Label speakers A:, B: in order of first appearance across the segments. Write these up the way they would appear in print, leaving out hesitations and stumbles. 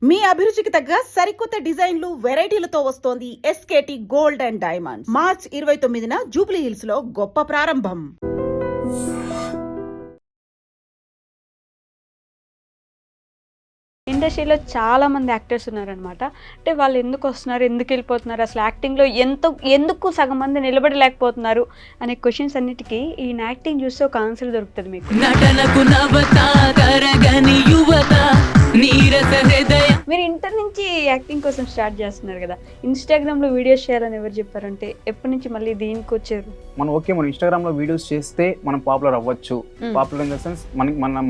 A: మీ అభిరుచికి తగ్గ సరికొత్త డిజైన్లు వెరైటీలతో వస్తోంది SKT gold and diamonds. March 29న జూబ్లీ హిల్స్ లో గొప్ప ప్రారంభం.
B: ఇండస్ట్రీలో చాలా మంది యాక్టర్స్ ఉన్నారనమాట. అంటే వాళ్ళు ఎందుకు వస్తున్నారు, ఎందుకు వెళ్ళిపోతున్నారు, అసలు యాక్టింగ్లో ఎందుకు సగం మంది నిలబడలేకపోతున్నారు అనే క్వశ్చన్స్ అన్నిటికీ ఈయన యాక్టింగ్ చూస్తే ఒక ఆన్సర్ దొరుకుతుంది మీకు. మీరు ఇంటర్ నుంచి యాక్టింగ్ కోసం స్టార్ట్ చేస్తున్నారు కదా, ఇన్స్టాగ్రామ్లో వీడియోస్ చేయాలని ఎవరు చెప్పారంటే ఎప్పటి నుంచి మళ్ళీ దీనికి వచ్చారు?
C: మనం ఇన్స్టాగ్రామ్లో వీడియోస్ చేస్తే మనం పాపులర్ అవ్వచ్చు, పాపులర్ ఇన్ ద సెన్స్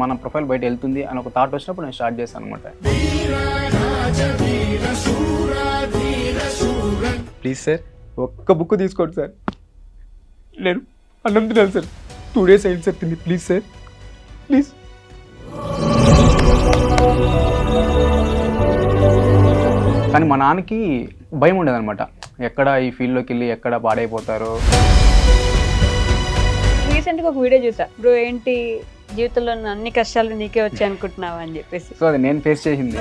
C: మన ప్రొఫైల్ బయట వెళ్తుంది అని ఒక థాట్ వచ్చినప్పుడు నేను స్టార్ట్ చేశాను అనమాట. ప్లీజ్ సార్ ఒక్క బుక్ తీసుకోండి సార్, నేను అన్నం తినాలి సార్, 2 days అయింది సార్ తింది, ప్లీజ్ సార్ ప్లీజ్. కానీ మా నాన్నకి భయం ఉండేదన్నమాట, ఎక్కడ ఈ ఫీల్డ్లోకి వెళ్ళి ఎక్కడ పాడైపోతారో.
B: రీసెంట్గా ఒక వీడియో చూసా, బ్రో ఏంటి జీవితంలో అన్ని కష్టాలు నీకే వచ్చాయి అనుకుంటున్నావా అని చెప్పేసి.
C: సో అది నేను ఫేస్ చేసింది.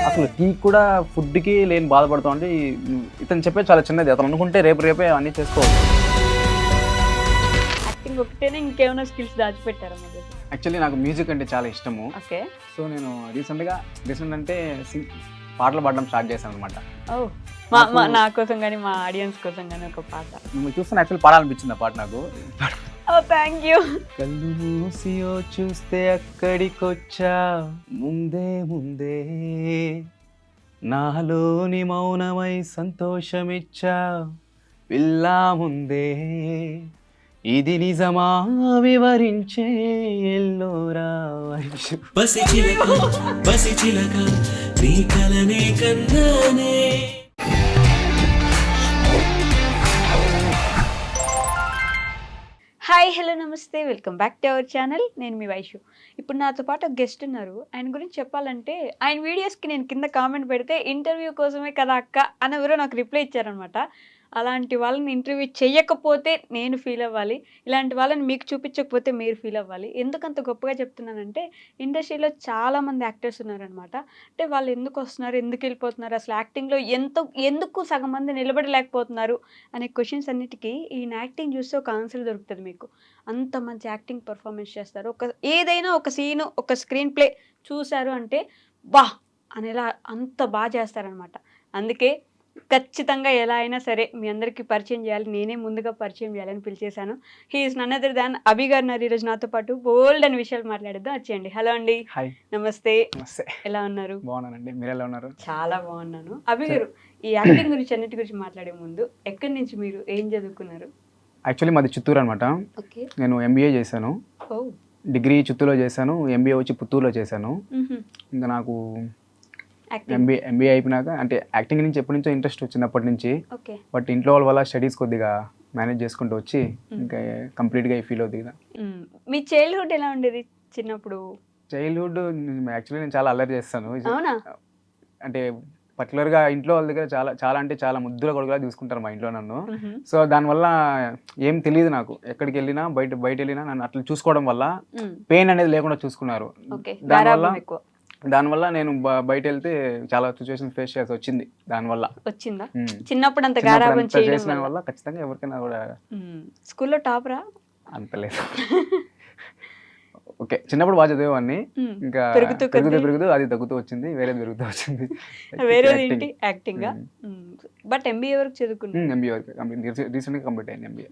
C: అసలు టీ కూడా ఫుడ్కి లేని బాధపడతాం అంటే ఇతను చెప్పే చాలా చిన్నది, అతను అనుకుంటే రేపే అన్నీ చేసుకోవచ్చు.
B: యాక్టింగ్ ఒకటేనే ఇంకేమైనా స్కిల్స్ దాచిపెట్టారా?
C: యాక్చువల్లీ నాకు మ్యూజిక్ అంటే చాలా ఇష్టము.
B: ఓకే.
C: సో నేను రీసెంట్ అంటే పాటలు పాడడం స్టార్ట్ చేశాను అనమాట.
B: నా కోసం కానీ మా ఆడియన్స్ కోసం కానీ ఒక పాట
C: మిమ్మల్ని చూస్తే యాక్చువల్లీ పాడాలనిపించింది ఆ పాట నాకు.
B: Thank you.
C: కళ్ళు మూసియో చూస్తే అక్కడికొచ్చా ముందే నాలోని మౌనమై సంతోషమిచ్చా పిల్లా ముందే, ఇది నిజమా వివరించే ఎల్లోరా
D: పసిచిలక నీ కలనే కన్నానే.
B: హాయ్, హలో, నమస్తే, welcome back to our channel. నేను మీ వైషు. ఇప్పుడు నాతో పాటు ఒక గెస్ట్ ఉన్నారు. ఆయన గురించి చెప్పాలంటే ఆయన వీడియోస్కి నేను కింద కామెంట్ పెడితే ఇంటర్వ్యూ కోసమే కదా అక్క అని ఎవరో నాకు రిప్లై ఇచ్చారనమాట. అలాంటి వాళ్ళని ఇంటర్వ్యూ చేయకపోతే నేను ఫీల్ అవ్వాలి, ఇలాంటి వాళ్ళని మీకు చూపించకపోతే మీరు ఫీల్ అవ్వాలి. ఎందుకంత గొప్పగా చెప్తున్నానంటే ఇండస్ట్రీలో చాలామంది యాక్టర్స్ ఉన్నారనమాట. అంటే వాళ్ళు ఎందుకు వస్తున్నారు, ఎందుకు వెళ్ళిపోతున్నారు, అసలు యాక్టింగ్లో ఎందుకు సగం మంది నిలబడలేకపోతున్నారు అనే క్వశ్చన్స్ అన్నిటికీ ఈయన యాక్టింగ్ చూస్తే ఒక ఆన్సర్ దొరుకుతుంది మీకు. అంత మంచి యాక్టింగ్ పర్ఫార్మెన్స్ చేస్తారు. ఏదైనా ఒక సీను, ఒక స్క్రీన్ ప్లే చూశారు అంటే బా అనేలా అంత బాగా చేస్తారనమాట. అందుకే ఖచ్చితంగా ఎలా అయినా సరే మీ అందరికీ పరిచయం చేయాలి, నేనే ముందుగా పరిచయం చేయాలని పిలిచేశాను. He is none other than Abhi గారు. ఈరోజు నాతో పాటు బోల్డ్ అని విషయాలు మాట్లాడేద్దాం. వచ్చేయండి. హలో అండి.
C: హాయ్.
B: నమస్తే.
C: నమస్తే.
B: ఎలా ఉన్నారు?
C: బాగున్నానండి, మీరు ఎలా ఉన్నారు?
B: చాలా బాగున్నాను. అభి గారు, ఈ యాక్టింగ్ గురించి అన్నిటి గురించి మాట్లాడే ముందు ఎక్కడి నుంచి మీరు ఏం చదువుకున్నారు?
C: యాక్చువల్లీ మాది చిత్తూరు అనమాట.
B: ఓకే.
C: నేను ఎంబీఏ చేశాను, డిగ్రీ చిత్తూరులో చేశాను, ఎంబీఏ వచ్చి పుత్తూరులో చేశాను. ఇంకా నాకు ఎంబీఏ అయిపోయినాక అంటే యాక్టింగ్ నుంచి ఎప్పటి నుంచో ఇంట్రెస్ట్ వచ్చినప్పటి నుంచి, బట్ ఇంట్లో వాళ్ళ వల్ల స్టడీస్ కొద్దిగా మేనేజ్ చేసుకుంటూ వచ్చి ఇంకా కంప్లీట్గా ఈ ఫీల్ అవుతుంది కదా.
B: మీ చైల్డ్హుడ్ ఎలా ఉండేది చిన్నప్పుడు?
C: చైల్డ్హుడ్ యాక్చువల్లీ నేను చాలా అల్లరి చేస్తాను. అంటే పర్టికులర్గా ఇంట్లో వాళ్ళ దగ్గర చాలా అంటే చాలా ముద్దుల కొడుకులా చూసుకుంటారు మా ఇంట్లో నన్ను. సో దానివల్ల ఏం తెలియదు నాకు, ఎక్కడికి వెళ్ళినా బయట వెళ్ళినా నన్ను అట్లా చూసుకోవడం వల్ల పెయిన్ అనేది లేకుండా చూసుకున్నారు. దానివల్ల నేను బయట వెళ్తే చాలా సిచ్యువేషన్ ఫేస్ చేయాల్సి వచ్చింది. దానివల్ల
B: వచ్చిందా? చిన్నప్పుడు అంత గారాబం చేయడం
C: వల్ల ఖచ్చితంగా ఎవరికైనా కూడా.
B: స్కూల్లో టాపరా?
C: అంత లేదు. ఓకే, చిన్నప్పుడు బాగా చదివేవాడిని, ఇంకా పెరుగుతూ అది తగ్గుతూ వచ్చింది, వేరేది పెరుగుతూ వచ్చింది.
B: వేరేది యాక్టింగ్. బట్ ఎంబీఏ వరకు చదువుకున్నాను.
C: ఎంబీఏ వరకు రీసెంట్గా కంప్లీట్ అయింది ఎంబీఏ.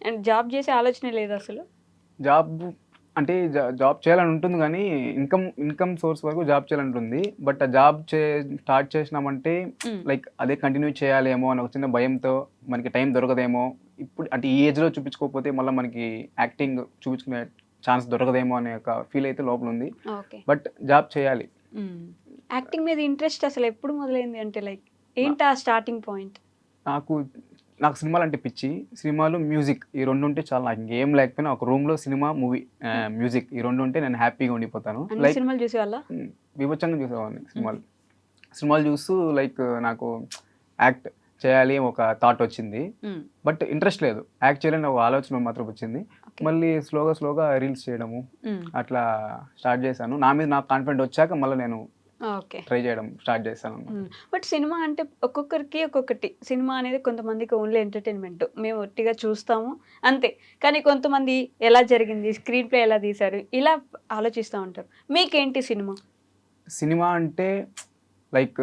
B: అండ్ జాబ్ చేసే ఆలోచన లేదు అసలు?
C: జాబ్ చేయాలని ఉంటుంది కానీ ఇన్కమ్ సోర్స్ వరకు జాబ్ చేయాలని ఉంటుంది. బట్ ఆ జాబ్ స్టార్ట్ చేసినామంటే లైక్ అదే కంటిన్యూ చేయాలేమో అని ఒక చిన్న భయంతో, మనకి టైం దొరకదేమో ఇప్పుడు అంటే ఈ ఏజ్లో చూపించుకోకపోతే మళ్ళీ మనకి యాక్టింగ్ చూపించుకునే ఛాన్స్ దొరకదేమో అనే ఒక ఫీల్ అయితే లోపల ఉంది. బట్ జాబ్ చేయాలి.
B: యాక్టింగ్ మీద ఇంట్రెస్ట్ అసలు ఎప్పుడు మొదలైంది అంటే లైక్ ఏంటి ఆ స్టార్టింగ్ పాయింట్?
C: నాకు సినిమాలు అంటే పిచ్చి. సినిమాలు, మ్యూజిక్ ఈ రెండు ఉంటే చాలా, నాకు ఇంకేం లేకపోయినా ఒక రూమ్లో సినిమా, మూవీ, మ్యూజిక్ ఈ రెండు ఉంటే నేను హ్యాపీగా ఉండిపోతాను. లైక్
B: సినిమాలు చూసేవాళ్ళ?
C: వివచ్చంగా చూసేవాడిని సినిమాలు చూస్తూ. లైక్ నాకు యాక్ట్ చేయాలి అని ఒక థాట్ వచ్చింది. బట్ ఇంట్రెస్ట్ లేదు, యాక్ట్ చేయాలని ఒక ఆలోచన మాత్రం వచ్చింది. మళ్ళీ స్లోగా రీల్స్ చేయడము అట్లా స్టార్ట్ చేశాను. నా మీద నాకు కాన్ఫిడెంట్ వచ్చాక మళ్ళీ నేను
B: ఓకే.
C: ట్రై చేయడం స్టార్ట్ చేశాను.
B: బట్ సినిమా అంటే ఒక్కొక్కరికి ఒక్కొక్కటి. సినిమా అనేది కొంతమందికి ఓన్లీ ఎంటర్టైన్మెంట్, మేము ఒట్టిగా చూస్తాము అంతే. కానీ కొంతమంది ఎలా జరిగింది, స్క్రీన్ ప్లే ఎలా తీశారు, ఇలా ఆలోచిస్తూ ఉంటారు. మీకేంటి సినిమా?
C: సినిమా అంటే లైక్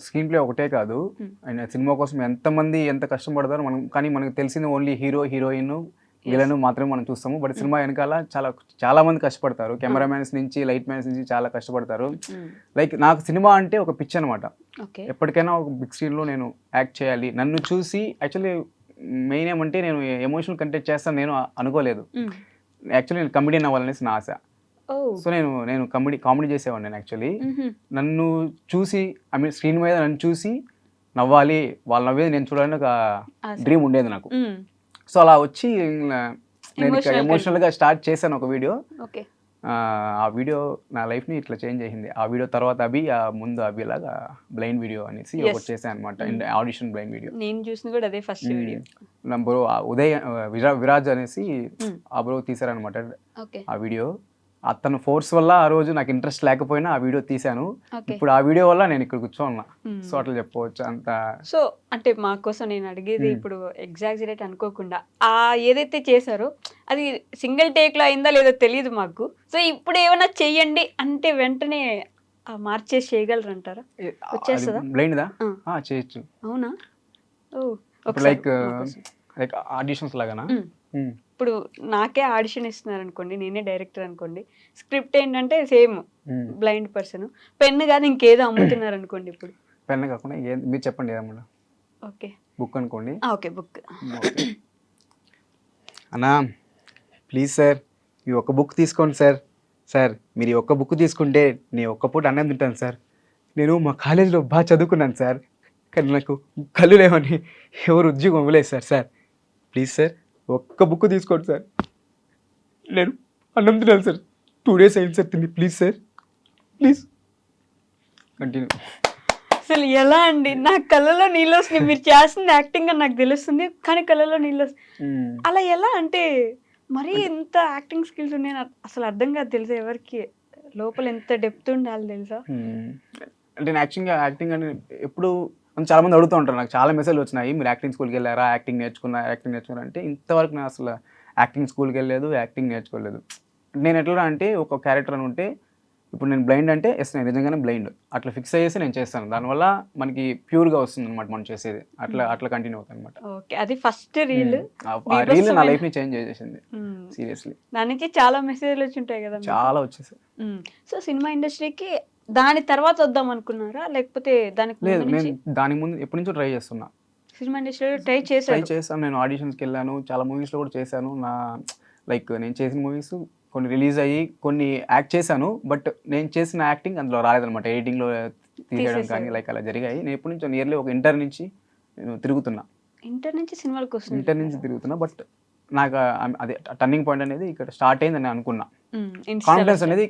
C: స్క్రీన్ ప్లే ఒకటే కాదు, అండ్ సినిమా కోసం ఎంతమంది ఎంత కష్టపడతారో మనం, కానీ మనకు తెలిసింది ఓన్లీ హీరో హీరోయిన్ వీళ్ళను మాత్రమే మనం చూస్తాము. బట్ సినిమా వెనకాల చాలా మంది కష్టపడతారు, కెమెరామ్యాన్స్ నుంచి లైట్ మ్యాన్స్ నుంచి చాలా కష్టపడతారు. లైక్ నాకు సినిమా అంటే ఒక పిచ్ అనమాట. ఎప్పటికైనా ఒక బిగ్ స్క్రీన్లో నేను యాక్ట్ చేయాలి. నన్ను చూసి యాక్చువల్లీ మెయిన్ ఏమంటే నేను ఎమోషనల్ కంటెంట్ చేస్తాను నేను అనుకోలేదు. యాక్చువల్లీ నేను కమెడియన్ అవ్వాలనేసి నా ఆశ. సో నేను కామెడీ చేసేవాడిని. నేను యాక్చువల్లీ నన్ను చూసి స్క్రీన్ మీద నన్ను చూసి నవ్వాలి, వాళ్ళు నవ్వేది నేను చూడాలని ఒక డ్రీమ్ ఉండేది నాకు. సో అలా వచ్చి నేను ఎమోషనల్గా స్టార్ట్ చేశాను ఒక వీడియో. ఆ వీడియో నా లైఫ్ని ఇట్లా చేంజ్ చేసింది. ఆ వీడియో తర్వాత ముందు అభి లాగా బ్లైండ్ వీడియో అనేసి ఒకటి చేశాను అనమాట, ఆడిషన్ బ్లైండ్ వీడియో.
B: నేను చూసింది కూడా అదే ఫస్ట్ వీడియో.
C: నా బ్రో ఉదయ్ విరాజ్ అనేసి ఆ బ్రో తీశారనమాట ఆ వీడియో. అతను ఫోర్స్ వల్ల ఆ రోజు నాకు ఇంట్రెస్ట్ లేకపోయినా ఆ వీడియో తీశాను. ఇప్పుడు ఆ వీడియో వల్ల నేను ఇక్కడ కూర్చోన్నా. సో అట్లా చెప్పవచ్చు అంత.
B: సో అంటే మా కోసం నేను అడిగేది ఇప్పుడు ఎగ్జాక్ట్ అనుకోకుండా ఆ ఏదైతే చేశారో అది సింగిల్ టేక్ లో అయిందా లేదో తెలియదు మాకు. సో ఇప్పుడు ఏమైనా చెయ్యండి అంటే వెంటనే మార్చేసి చేయగలరు అంటారా? వచ్చేస్తుందా?
C: బ్లైండ్ దా చేయొచ్చు.
B: అవునా?
C: లైక్ ఆడిషన్స్ లాగానా?
B: ఇప్పుడు నాకే ఆడిషన్ ఇస్తున్నారు అనుకోండి, నేనే డైరెక్టర్ అనుకోండి, స్క్రిప్ట్ ఏంటంటే సేమ్ బ్లైండ్ పర్సన్, పెన్ను కాదు ఇంకేదో అమ్ముతున్నారు అనుకోండి. ఇప్పుడు
C: పెన్ను కాకుండా మీరు చెప్పండి ఏదమ్మా.
B: ఓకే,
C: బుక్ అనుకోండి.
B: Okay, book.
C: అన్నా ప్లీజ్ సార్ ఈ ఒక్క బుక్ తీసుకోండి సార్. సార్ మీరు ఈ ఒక్క బుక్ తీసుకుంటే నేను ఒక్క పూట అన్నం తింటాను సార్. నేను మా కాలేజీలో బాగా చదువుకున్నాను సార్, కానీ నాకు కళ్ళు లేవని ఎవరు ఉద్యోగం ఇవ్వలేదు సార్. సార్ ప్లీజ్ సార్ ఒక్క బుక్ తీసుకోండి సార్, నేను అన్నం తినాలి సార్. 2 days అయింది సార్ తిని. Please sir please continue.
B: అసలు ఎలా అండి, నా కళ్ళలో నీళ్ళు వస్తుంది. మీరు చేస్తుంది యాక్టింగ్ అని నాకు తెలుస్తుంది, కానీ కళ్ళలో నీళ్ళు వస్తుంది. అలా ఎలా అంటే మరీ ఎంత యాక్టింగ్ స్కిల్స్ ఉన్నాయి అసలు అర్థం కాదు తెలుసా ఎవరికి, లోపల ఎంత డెప్త్ ఉండాలి తెలుసా.
C: అంటే నేను యాక్టింగ్ అని ఎప్పుడు చాలా మంది అడుగుతూ ఉంటారు, నాకు చాలా మెసేజ్లు వచ్చినాయి, మీరు యాక్టింగ్ స్కూల్కి వెళ్ళారా, యాక్టింగ్ నేర్చుకున్నా అంటే ఇంతవరకు నేను అసలు యాక్టింగ్ స్కూల్కి వెళ్ళలేదు, యాక్టింగ్ నేర్చుకోలేదు. నేను ఎట్లా అంటే ఒక క్యారెక్టర్ అని ఉంటే, ఇప్పుడు నేను బ్లైండ్ అంటే నేను నిజంగానే బ్లైండ్ అట్లా ఫిక్స్ అయ్యేసి నేను చేస్తాను. దానివల్ల మనకి ప్యూర్గా వస్తుంది అనమాట మనం చేసేది. అట్లా కంటిన్యూ అవుతుంది అనమాట.
B: ఓకే, అది ఫస్ట్ రీల్.
C: ఆ రీల్ నా లైఫ్ని చేంజ్ చేసేసింది సీరియస్లీ.
B: దాని నుంచి చాలా మెసేజ్లు వచ్చి ఉంటాయి కదా.
C: చాలా వచ్చేసాయి.
B: సో సినిమా ఇండస్ట్రీకి దాని తర్వాత వద్దాం అనుకున్నారా, లేకపోతే దానికి
C: లేదు? నేను దానికి ముందు ఎప్పటి నుంచో ట్రై చేస్తున్నా.
B: సినిమా ఇండస్ట్రీలో ట్రై చేశాను.
C: నేను ఆడిషన్స్కి వెళ్ళాను, చాలా మూవీస్లో కూడా చేశాను. నేను చేసిన మూవీస్ కొన్ని రిలీజ్ అయ్యి కొన్ని యాక్ట్ చేశాను. బట్ నేను చేసిన యాక్టింగ్ అందులో రాలేదనమాట, ఎడిటింగ్లో తీసేయడం కానీ అలా జరిగాయి. నేను ఎప్పటి నుంచో నియర్లీ ఒక ఇంటర్ నుంచి నేను తిరుగుతున్నా.
B: ఇంటర్ నుంచి సినిమాలకు వస్తుంది.
C: ఇంటర్ నుంచి తిరుగుతున్నా. బట్ నాకు అదే టర్నింగ్ పాయింట్ అనేది ఇక్కడ స్టార్ట్ అయిందని నేను అనుకున్నా. కాన్ఫిడెన్స్ అనేది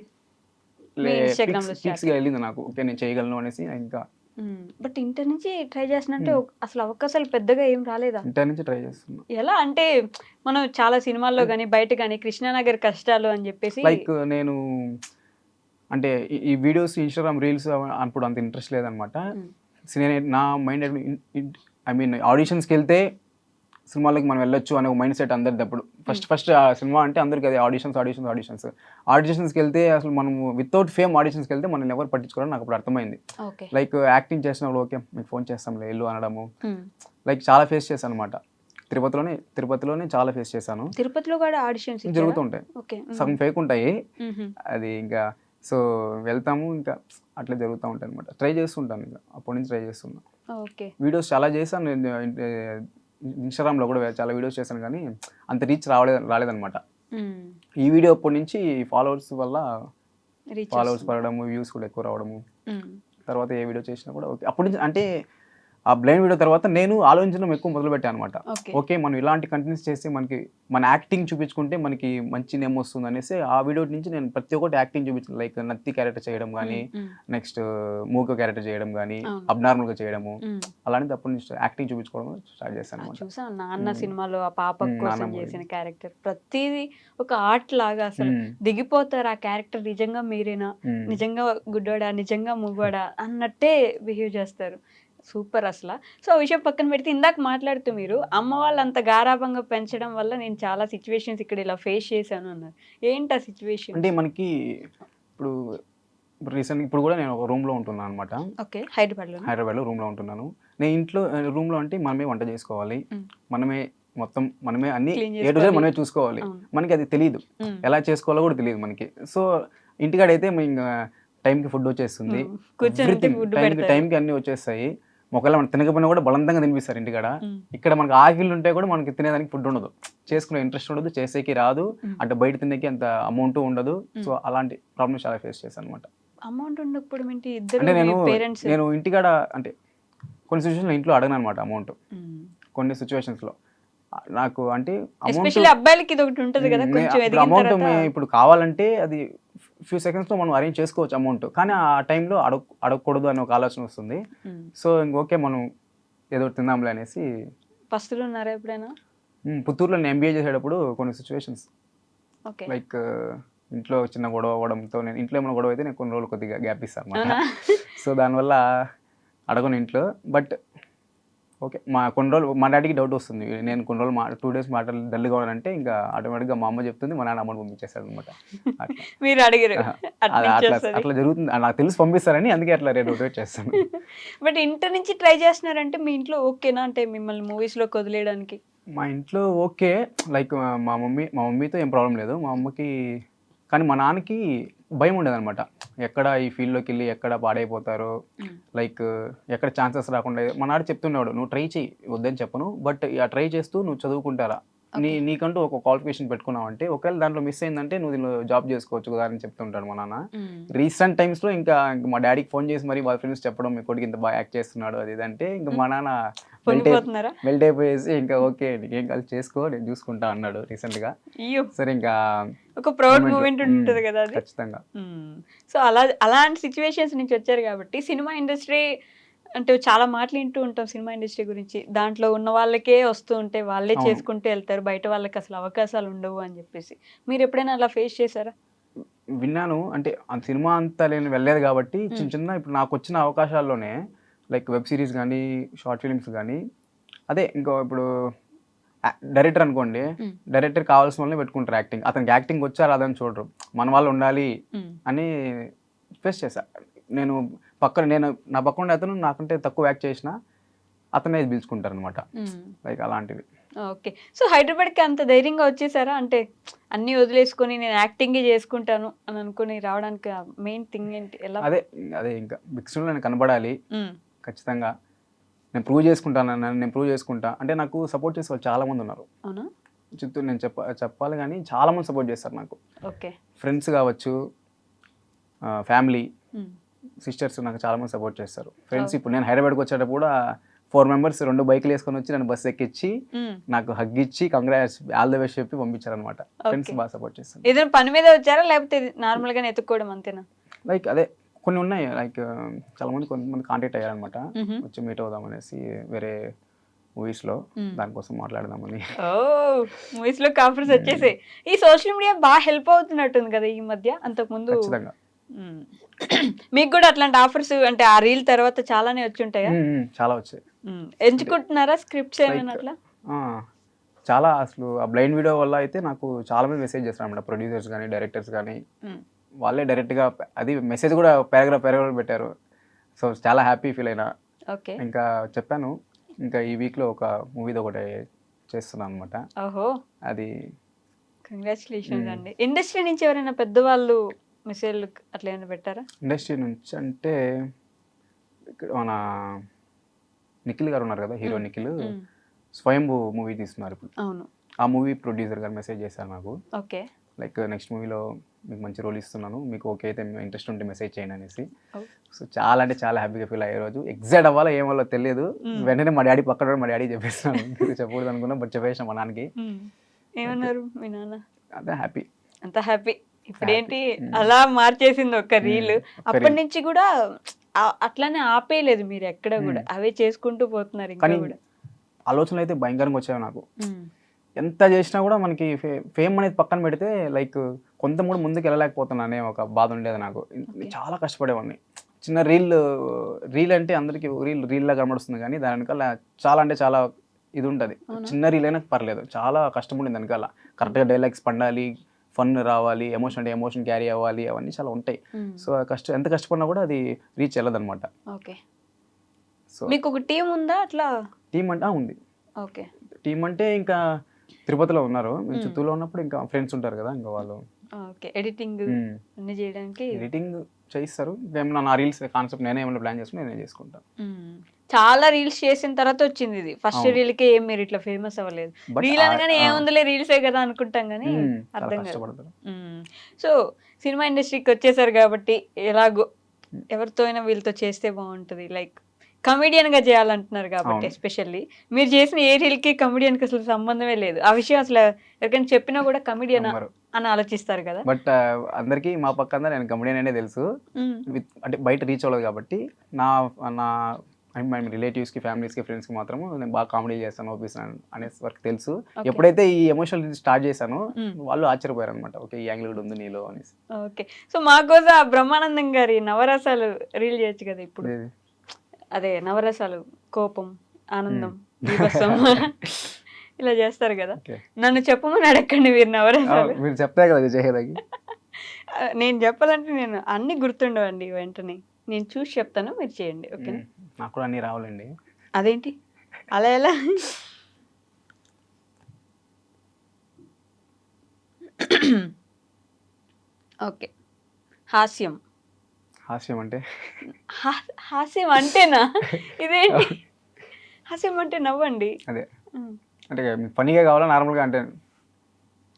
C: ఫిక్స్గా వెళ్ళింది నాకు. ఓకే నేను చేయగలను అనేసి. ఇంకా
B: బట్ ఇంటర్ నుంచి ట్రై చేస్తున్నట్టే అసలు అవకాశాలు పెద్దగా ఏం రాలేదా?
C: ఇంటర్ నుంచి ట్రై చేస్తున్నా.
B: ఎలా అంటే మనం చాలా సినిమాల్లో కానీ బయట కానీ కృష్ణానగర్ కష్టాలు అని చెప్పేసి,
C: లైక్ నేను అంటే ఈ వీడియోస్ ఇన్స్టాగ్రామ్ రీల్స్ అప్పుడు అంత ఇంట్రెస్ట్ లేదనమాట. నా మైండ్ ఆడిషన్స్కి వెళ్తే సినిమాలకు మనం వెళ్ళొచ్చు అనే ఒక మైండ్ సెట్ అందరిది. అప్పుడు ఫస్ట్ సినిమా అంటే అందరికి అది ఆడిషన్స్కి వెళ్తే అసలు మనం వితౌట్ ఫేమ్ ఆడిషన్స్కి వెళ్తే మనం ఎవరు పట్టించుకోవాలని నాకు అప్పుడు అర్థమైంది. లైక్ యాక్టింగ్ చేసినప్పుడు ఓకే మీకు ఫోన్ చేస్తాంలే వెళ్ళు అనడము, లైక్ చాలా ఫేస్ చేశాను అనమాట. తిరుపతిలోనే చాలా ఫేస్ చేశాను.
B: తిరుపతిలో కూడా ఆడిషన్స్
C: జరుగుతుంటాయి, సగం ఫేక్ ఉంటాయి. అది ఇంకా సో వెళ్తాము, ఇంకా అట్లా జరుగుతూ ఉంటాయి అనమాట. ట్రై చేస్తుంటాను, ఇంకా అప్పటి నుంచి ట్రై చేస్తున్నా. వీడియోస్ చాలా చేశాను నేను. ఇన్స్టాగ్రామ్లో కూడా చాలా వీడియోస్ చేశాను, కానీ అంత రీచ్ రాలేదనమాట. ఈ వీడియో అప్పటి నుంచి ఫాలోవర్స్ వల్ల ఫాలోవర్స్ పెరగడము, వ్యూస్ కూడా ఎక్కువ రావడము. తర్వాత ఏ వీడియో చేసినా కూడా ఓకే. అప్పటి నుంచి అంటే ఆ బ్లైండ్ వీడియో తర్వాత నేను ఆలోచించడం ఎక్కువ మొదలుపెట్టాను అనమాట.
B: ఓకే.
C: ఓకే, మనం ఇలాంటి కంటెంట్స్ చేస్తే మనకి మన యాక్టింగ్ చూపించుకుంటే మనకి మంచి నేమ్ వస్తుంది అనేసి ఆ వీడియో నుంచి నేను ప్రతి ఒక్కటి యాక్టింగ్ చూపించాను. లైక్ నత్తి క్యారెక్టర్ చేయడం కానీ, నెక్స్ట్ మూకో క్యారెక్టర్ చేయడం కానీ,
B: అవును.
C: అబ్నార్మల్గా చేయడము, అలాంటిది అప్పటి నుంచి యాక్టింగ్ చూపించుకోవడం స్టార్ట్ చేశాను అనమాట.
B: చూసాను నాన్న సినిమాలో ఆ పాప కోసం
C: నాన్న
B: చేసిన క్యారెక్టర్ ప్రతిదీ ఒక ఆర్ట్ లాగా అసలు దిగిపోతారు. ఆ క్యారెక్టర్ నిజంగా మీరేనా, నిజంగా గుడ్డోడా, నిజంగా మూగోడా అన్నట్టే బిహేవ్ చేస్తారు. సూపర్ అసలు. సో ఆ విషయం పక్కన పెడితే ఇందాక మాట్లాడుతూ మీరు అమ్మ వాళ్ళు అంత గారాబంగా పెంచడం వల్ల నేను చాలా సిచ్యువేషన్స్ ఇక్కడ ఇలా ఫేస్ చేశాను అన్నారు. ఏంటి ఆ సిచ్యువేషన్?
C: అంటే మనకి ఇప్పుడు రీసెంట్ ఇప్పుడు కూడా నేను ఒక రూమ్లో ఉంటున్నాను అనమాట.
B: ఓకే. హైదరాబాద్లో
C: రూమ్లో ఉంటున్నాను. నేను ఇంట్లో రూమ్లో అంటే మనమే వంట చేసుకోవాలి, మనమే మొత్తం మనమే అన్ని
B: Clean
C: ఏ రోజు మనమే చూసుకోవాలి.
B: అవును.
C: మనకి అది తెలియదు, ఎలా చేసుకోవాలో కూడా తెలియదు మనకి. సో ఇంటికాడైతే ఇంకా టైంకి ఫుడ్ వచ్చేస్తుంది,
B: కూర్చొని ఫుడ్
C: టైంకి అన్నీ వచ్చేస్తాయి. ఒకవేళ మనం తినకపోయినా కూడా బలంతంగా తినిపిస్తారు ఇంటికాడ. ఇక్కడ మనకి ఆకలి ఉంటే కూడా మనకి తినేదానికి ఫుడ్ ఉండదు, చేసుకునే ఇంట్రెస్ట్ ఉండదు, చేసేకి రాదు, అంటే బయట తినేకి అంత అమౌంట్ ఉండదు. సో అలాంటి ప్రాబ్లమ్స్ చాలా ఫేస్ చేశాను అనమాట.
B: అమౌంట్ ఉండకపోవడం ఏంటి?
C: అంటే
B: ఇద్దరు పేరెంట్స్
C: నేను ఇంటికాడ అంటే కొన్ని సిచ్యువేషన్లో ఇంట్లో అడగను అనమాట అమౌంట్. కొన్ని సిచ్యువేషన్స్లో నాకు అంటే
B: ఎస్పెషల్లీ అబ్బాయిలకి ఇది ఒకటి ఉంటుంది కదా, కొంచెం ఎదిగిన
C: అమౌంట్
B: తర్వాత
C: ఇప్పుడు కావాలంటే అది ఫ్యూ సెకండ్స్లో మనం అరేంజ్ చేసుకోవచ్చు అమౌంట్, కానీ ఆ టైంలో అడగకూడదు అనే ఒక ఆలోచన వస్తుంది. సో ఇంకొకే మనం ఏదో తిందాంలే అనేసి.
B: పస్తులు ఉన్నారా ఎప్పుడైనా?
C: పుత్తూరులో నేను ఎంబీఏ చేసేటప్పుడు కొన్ని సిచ్యువేషన్స్
B: ఓకే.
C: లైక్ ఇంట్లో చిన్న గొడవ అవ్వడంతో, నేను ఇంట్లో ఏమైనా గొడవ అయితే నేను కొన్ని రోజులు కొద్దిగా గ్యాప్ ఇస్తాను అనమాట. సో దానివల్ల అడగను ఇంట్లో. బట్ ఓకే, కొన్ని రోజులు మా డాడీకి డౌట్ వస్తుంది, నేను కొన్ని రోజులు 2 days మాటలు డల్గా ఉన్నానంటే ఇంకా ఆటోమేటిక్గా మా అమ్మ చెప్తుంది, మా నాన్న అమౌంట్ పంపించేస్తాడు అనమాట.
B: మీరు అడిగారు
C: అట్లా జరుగుతుంది, నాకు తెలిసి పంపిస్తారని అందుకే అట్లా రొటేట్ చేస్తాను.
B: బట్ ఇంటర్ నుంచి ట్రై చేస్తున్నారంటే మీ ఇంట్లో ఓకేనా, అంటే మిమ్మల్ని మూవీస్లో వదిలేయడానికి?
C: మా ఇంట్లో ఓకే, లైక్ మా మమ్మీతో ఏం ప్రాబ్లం లేదు. మా అమ్మకి కానీ మా నాన్నకి భయం ఉండేదన్నమాట, ఎక్కడ ఈ ఫీల్డ్లోకి వెళ్ళి ఎక్కడ పాడైపోతారో, లైక్ ఎక్కడ ఛాన్సెస్ రాకుండా. మా నాన్న చెప్తున్నాడు, నువ్వు ట్రై చేయి, వద్దని చెప్పను, బట్ ఆ ట్రై చేస్తూ నువ్వు చదువుకుంటారా, నీకంటూ ఒక క్వాలిఫికేషన్ పెట్టుకున్నావు అంటే ఒకవేళ దాంట్లో మిస్ అయిందంటే నువ్వు దీనిలో జాబ్ చేసుకోవచ్చు కదా అని చెప్తుంటాడు మా నాన్న. రీసెంట్ టైమ్స్లో ఇంకా మా డాడీకి ఫోన్ చేసి మరి వాళ్ళ ఫ్రెండ్స్ చెప్పడం, మీ కొడుకు ఇంత బాగా యాక్ట్ చేస్తున్నాడు అది ఇదంటే ఇంకా మా నాన్న మెల్ట్ అయిపోయేసి ఇంకా ఓకే నీకేం కాదు చేసుకో, నేను చూసుకుంటా అన్నాడు రీసెంట్గా. సరే ఇంకా
B: ఒక ప్రౌడ్ మూమెంట్ ఉంటుంది కదా అది.
C: ఖచ్చితంగా.
B: సో అలాంటి సిచ్యువేషన్స్ నుంచి వచ్చారు కాబట్టి సినిమా ఇండస్ట్రీ అంటే చాలా మాటలు వింటూ ఉంటాం సినిమా ఇండస్ట్రీ గురించి, దాంట్లో ఉన్న వాళ్ళకే వస్తూ ఉంటే వాళ్ళే చేసుకుంటూ వెళ్తారు, బయట వాళ్ళకి అసలు అవకాశాలు ఉండవు అని చెప్పేసి. మీరు ఎప్పుడైనా అలా ఫేస్ చేశారా?
C: విన్నాను, అంటే ఆ సినిమా అంతా నేను వెళ్ళలేదు కాబట్టి చిన్న చిన్న ఇప్పుడు నాకు వచ్చిన అవకాశాల్లోనే లైక్ వెబ్ సిరీస్ కానీ, షార్ట్ ఫిలిమ్స్ కానీ, అదే ఇంకా ఇప్పుడు డైరెక్టర్ అనుకోండి, డైరెక్టర్ కావాల్సిన వాళ్ళని పెట్టుకుంటారు యాక్టింగ్, అతనికి యాక్టింగ్ వచ్చా రాదని చూడరు, మన వాళ్ళు ఉండాలి అని ఫేస్ చేశా నేను. నా పక్కన అతను నాకంటే తక్కువ యాక్ట్ చేసినా అతనే పిలుచుకుంటారు అనమాట, లైక్ అలాంటివి.
B: ఓకే. సో హైదరాబాద్కి అంత ధైర్యంగా వచ్చేసారా, అంటే అన్నీ వదిలేసుకొని నేను యాక్టింగే చేసుకుంటాను అని అనుకుని రావడానికి మెయిన్ థింగ్ ఏంటి? ఎలా?
C: అదే ఇంకా బిగ్ స్క్రీన్లో నేను కనబడాలి ఖచ్చితంగా, నేను ప్రూవ్ చేసుకుంటా అంటే నాకు సపోర్ట్ చేసే వాళ్ళు చాలా మంది ఉన్నారు.
B: అవునా?
C: చిత్తూరు నేను చెప్పాలి కానీ చాలా మంది సపోర్ట్ చేస్తారు నాకు.
B: ఓకే.
C: ఫ్రెండ్స్ కావచ్చు, ఫ్యామిలీ, సిస్టర్స్ నాకు చాలా మంది సపోర్ట్ చేస్తారు. ఫ్రెండ్స్ ఇప్పుడు నేను హైదరాబాద్కి వచ్చేటప్పుడు కూడా 4 members 2 బైకులు వేసుకొని వచ్చి నన్ను బస్సు ఎక్కించి నాకు హగ్ ఇచ్చి కంగ్రాట్స్ ఆల్ ద బెస్ట్ చెప్పి పంపించారు అనమాట. ఫ్రెండ్స్ బాగా సపోర్ట్ చేస్తారు.
B: ఏదైనా పని మీద వచ్చారా లేకపోతే నార్మల్ గానే ఎత్తుక్కోవడం అంతేనా?
C: లైక్ అదే కొన్ని ఉన్నాయి, లైక్ చాలా మంది కొంతమంది కాంటాక్ట్ అయ్యారనమాట, వచ్చి మీట్ అవుదాం అనేసి వేరే మూవీస్ లో, దానికోసం మాట్లాడదామని.
B: మూవీస్ లో కాన్ఫరెన్స్ వచ్చేసి ఈ సోషల్ మీడియా బాగా హెల్ప్ అవుతున్నట్టుంది కదా ఈ మధ్య, అంతకు ముందు
C: ఖచ్చితంగా.
B: మీకు కూడా అట్లాంటి ఆఫర్స్ అంటే ఆ రీల్ తర్వాత చాలానే వచ్చి ఉంటాయా?
C: చాలా వచ్చాయి.
B: ఎంచుకుంటున్నారా స్క్రిప్ట్స్ ఏమైనా అట్లా?
C: చాలా అసలు ఆ బ్లైండ్ వీడియో వల్ల అయితే నాకు చాలా మంది మెసేజ్ చేస్తారు అన్నమాట, ప్రొడ్యూసర్స్ కానీ డైరెక్టర్స్ కానీ, వాళ్ళే డైరెక్ట్గా అది మెసేజ్ కూడా పారాగ్రాఫ్ పెట్టారు. సో చాలా హ్యాపీ ఫీల్ అయినా.
B: ఓకే.
C: ఇంకా చెప్పాను, ఇంకా ఈ వీక్లో ఒక మూవీది ఒకటి చేస్తున్నాను అనమాట.
B: ఓహో,
C: అది
B: కంగ్రాచులేషన్స్ అండి. ఇండస్ట్రీ నుంచి ఎవరైనా పెద్దవాళ్ళు మెసేజ్ అట్లా ఏమైనా పెట్టారా?
C: ఇండస్ట్రీ నుంచి అంటే ఇక్కడ మన నిఖిల్ గారు ఉన్నారు కదా, హీరో నిఖిల్, స్వయంభూ మూవీ తీస్తున్నారు ఇప్పుడు.
B: అవును.
C: ఆ మూవీ ప్రొడ్యూసర్ గారు మెసేజ్ చేశారు నాకు.
B: ఓకే.
C: లైక్ నెక్స్ట్ మూవీలో మీకు మంచి రోల్ ఇస్తున్నాను, మీకు ఓకే అయితే ఇంట్రెస్ట్ ఉంటే మెసేజ్ చేయండి అనేసి.
B: Oh.
C: సో చాలా అంటే చాలా హ్యాపీగా ఫీల్ అయ్యే రోజు. ఎగ్జైట్ అవ్వాలో ఏమో తెలియదు. వెంటనే మా డాడీ పక్కన మా డాడీ చెప్పేస్తున్నాను. చెప్పకూడదు అనుకున్నా, బట్ చెప్పేసాం మా నాన్నకి.
B: ఏమన్నారు మీ నాన్న?
C: అదే హ్యాపీ.
B: అంత హ్యాపీ. ఇప్పుడు ఏంటి అలా మార్చేసింది ఒక రీల్. అప్పటి నుంచి కూడా అట్లానే ఆపేయలేదు మీరు ఎక్కడ కూడా, అవే చేసుకుంటూ పోతున్నారు ఇంకా కూడా.
C: ఆలోచనలు అయితే భయంకరంగా వచ్చాయి నాకు. ఎంత చేసినా కూడా మనకి ఫేమ్ అనేది పక్కన పెడితే లైక్ కొంత కూడా ముందుకు వెళ్ళలేకపోతున్నా అనే ఒక బాధ ఉండేది నాకు. చాలా కష్టపడేవాడిని. చిన్న రీల్ అంటే అందరికీ రీల్లా కనబడుతుంది, కానీ దాని వెనకాల చాలా అంటే చాలా ఇది ఉంటుంది. చిన్న రీల్ అయినా పర్లేదు, చాలా కష్టం ఉండేది వెనకాల. కరెక్ట్గా డైలాగ్స్ పండాలి, ఫన్ రావాలి, ఎమోషన్ అంటే ఎమోషన్ క్యారీ అవ్వాలి, అవన్నీ చాలా ఉంటాయి. సో ఎంత కష్టపడినా కూడా అది రీచ్ వెళ్ళదు అనమాట.
B: ఓకే.
C: సో
B: మీకు ఒక టీం ఉందా అట్లా?
C: టీం అంటే ఉంది.
B: ఓకే.
C: టీం అంటే ఇంకా తిరుపతిలో ఉన్నారు, మేము చిత్తూరులో ఉన్నప్పుడు ఇంకా ఫ్రెండ్స్ ఉంటారు కదా, ఇంకా వాళ్ళు
B: ఓకే ఎడిటింగ్ అన్ని చేయడానికి
C: ఎడిటింగ్ చేయిస్తారు. ఏమన్నా నా రీల్స్ కాన్సెప్ట్ నేనే ఏమైనా ప్లాన్ చేసుకుని నేనే చేసుకుంటాను.
B: చాలా రీల్స్ చేసిన తర్వాత వచ్చింది ఇది. ఫస్ట్ రీల్ కి ఏం మీరు ఇట్లా ఫేమస్ అవ్వలేదు. రీల్ అనగానే ఏముందిలే రీల్సే కదా అనుకుంటాం కానీ అర్థం కాదు. సో సినిమా ఇండస్ట్రీకి వచ్చేసారు కాబట్టి ఎలాగో ఎవరితో అయినా వీళ్ళతో చేస్తే బాగుంటుంది, లైక్ కమెడియన్ గా చేయాలంటున్నారు కాబట్టి. ఎస్పెషల్లీ మీరు చేసిన ఏ రీల్ కి కమెడియన్ కి అసలు సంబంధమే లేదు. ఆ విషయం అసలు ఎవరికైనా చెప్పినా కూడా కమెడియన్ అని ఆలోచిస్తారు కదా.
C: బట్ అందరికి మా పక్కన నేను కమెడియన్ అనే తెలుసు, అంటే బయట రీచ్ అవ్వలేదు కాబట్టి. నా రిలేటివ్స్ కి, ఫ్యామిలీస్ కి, ఫ్రెండ్స్ కి మాత్రం నేను బాగా కామెడీ చేస్తాను, ఓపిస్తాను అనే వరకు తెలుసు. ఎప్పుడైతే ఈ ఎమోషనల్ స్టార్ట్ చేశానో వాళ్ళు ఆశ్చర్యపోయారు అనమాట, ఓకే ఈ యాంగిల్ కూడా ఉంది నీలో అనేసి.
B: ఓకే. సో మాకోసం ఆ బ్రహ్మానందం గారి నవరసాలు రీల్ చేయొచ్చు కదా ఇప్పుడు. అదే నవరసాలు, కోపం, ఆనందం, బీభత్సం ఇలా చేస్తారు కదా. నన్ను చెప్పమని అడగండి మీరు నవరసాలు.
C: మీరు చెప్తే కదా చేసేదానికి.
B: నేను చెప్పాలంటే నేను అన్ని గుర్తుండవండి వెంటనే. నేను చూసి చెప్తాను, మీరు చేయండి. ఓకేనా?
C: నాకు కూడా అన్ని రావాలండి.
B: అదేంటి అలా ఎలా? ఓకే. హాస్యం.
C: హాస్యం అంటే
B: హాస్యం అంటేనా? ఇదేంటి హాస్యం అంటే నవ్వండి.
C: అదే అంటే ఫనీగా కావాలా నార్మల్గా అంటే?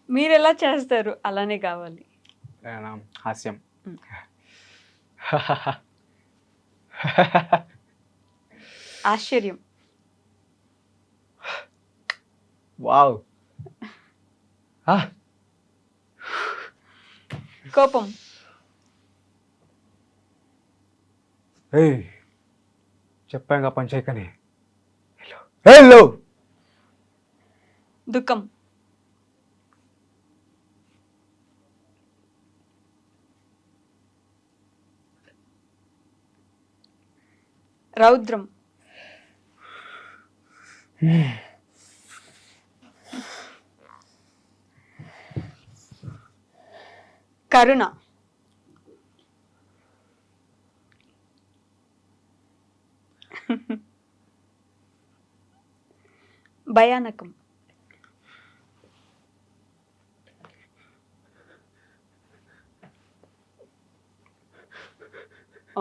B: మీరు ఎలా చేస్తారు అలానే కావాలి.
C: హాస్యం.
B: ఆశ్చర్యం.
C: వావ్.
B: కోపం.
C: చెప్పాక పంచాయకని. హలో.
B: దుఃఖం. రౌద్రం. కరుణ. భయానకం.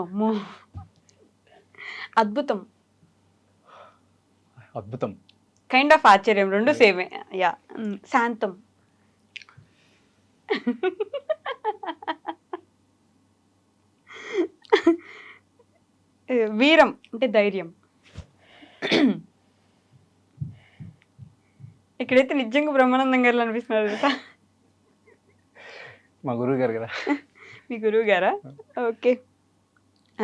B: అమ్మో. అద్భుతం.
C: అద్భుతం.
B: కైండ్ ఆఫ్ ఆశ్చర్యం, రెండు సేమే. యా. శాంతం. వీరం అంటే ధైర్యం. ఇక్కడైతే నిజంగా బ్రహ్మానందం గారు అనిపిస్తున్నారు కదా.
C: మా గురువు గారు కదా.
B: మీ గురువు గారా? ఓకే.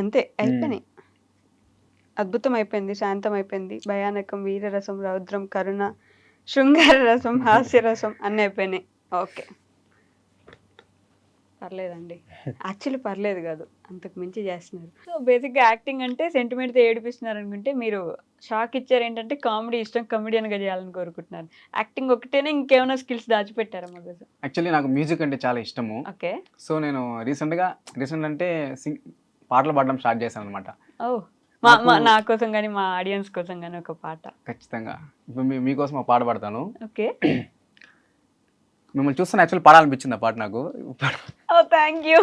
B: అంతే అయిపోయినాయి. అద్భుతం అయిపోయింది, శాంతం అయిపోయింది, భయానకం, వీరరసం, రౌద్రం, కరుణ, శృంగార రసం, హాస్యరసం అన్నీ అయిపోయినాయి. ఓకే పర్లేదండి. యాక్చువల్లీ పర్లేదు కాదు, అంతకు మించి చేస్తున్నారు. సో బేసిక్గా యాక్టింగ్ అంటే సెంటిమెంట్తో ఏడిపిస్తున్నారు అనుకుంటే మీరు షాక్ ఇచ్చారు ఏంటంటే కామెడీ ఇష్టం, కమెడియన్గా చేయాలని కోరుకుంటున్నారు. యాక్టింగ్ ఒకటేనే ఇంకేమైనా స్కిల్స్ దాచిపెట్టారా మా కోసం?
C: యాక్చువల్లీ నాకు మ్యూజిక్ అంటే చాలా ఇష్టము.
B: ఓకే.
C: సో నేను రీసెంట్ అంటే పాటలు పాడడం స్టార్ట్ చేశాను అనమాట.
B: ఓ నా కోసం కానీ మా ఆడియన్స్ కోసం కానీ ఒక పాట.
C: ఖచ్చితంగా ఇప్పుడు మీకోసం ఒక పాట పాడతాను.
B: ఓకే.
C: మిమ్మల్ని చూస్తే యాక్చువల్లీ పాడాలనిపించింది ఆ పాట నాకు.
B: ఓ థ్యాంక్ యూ.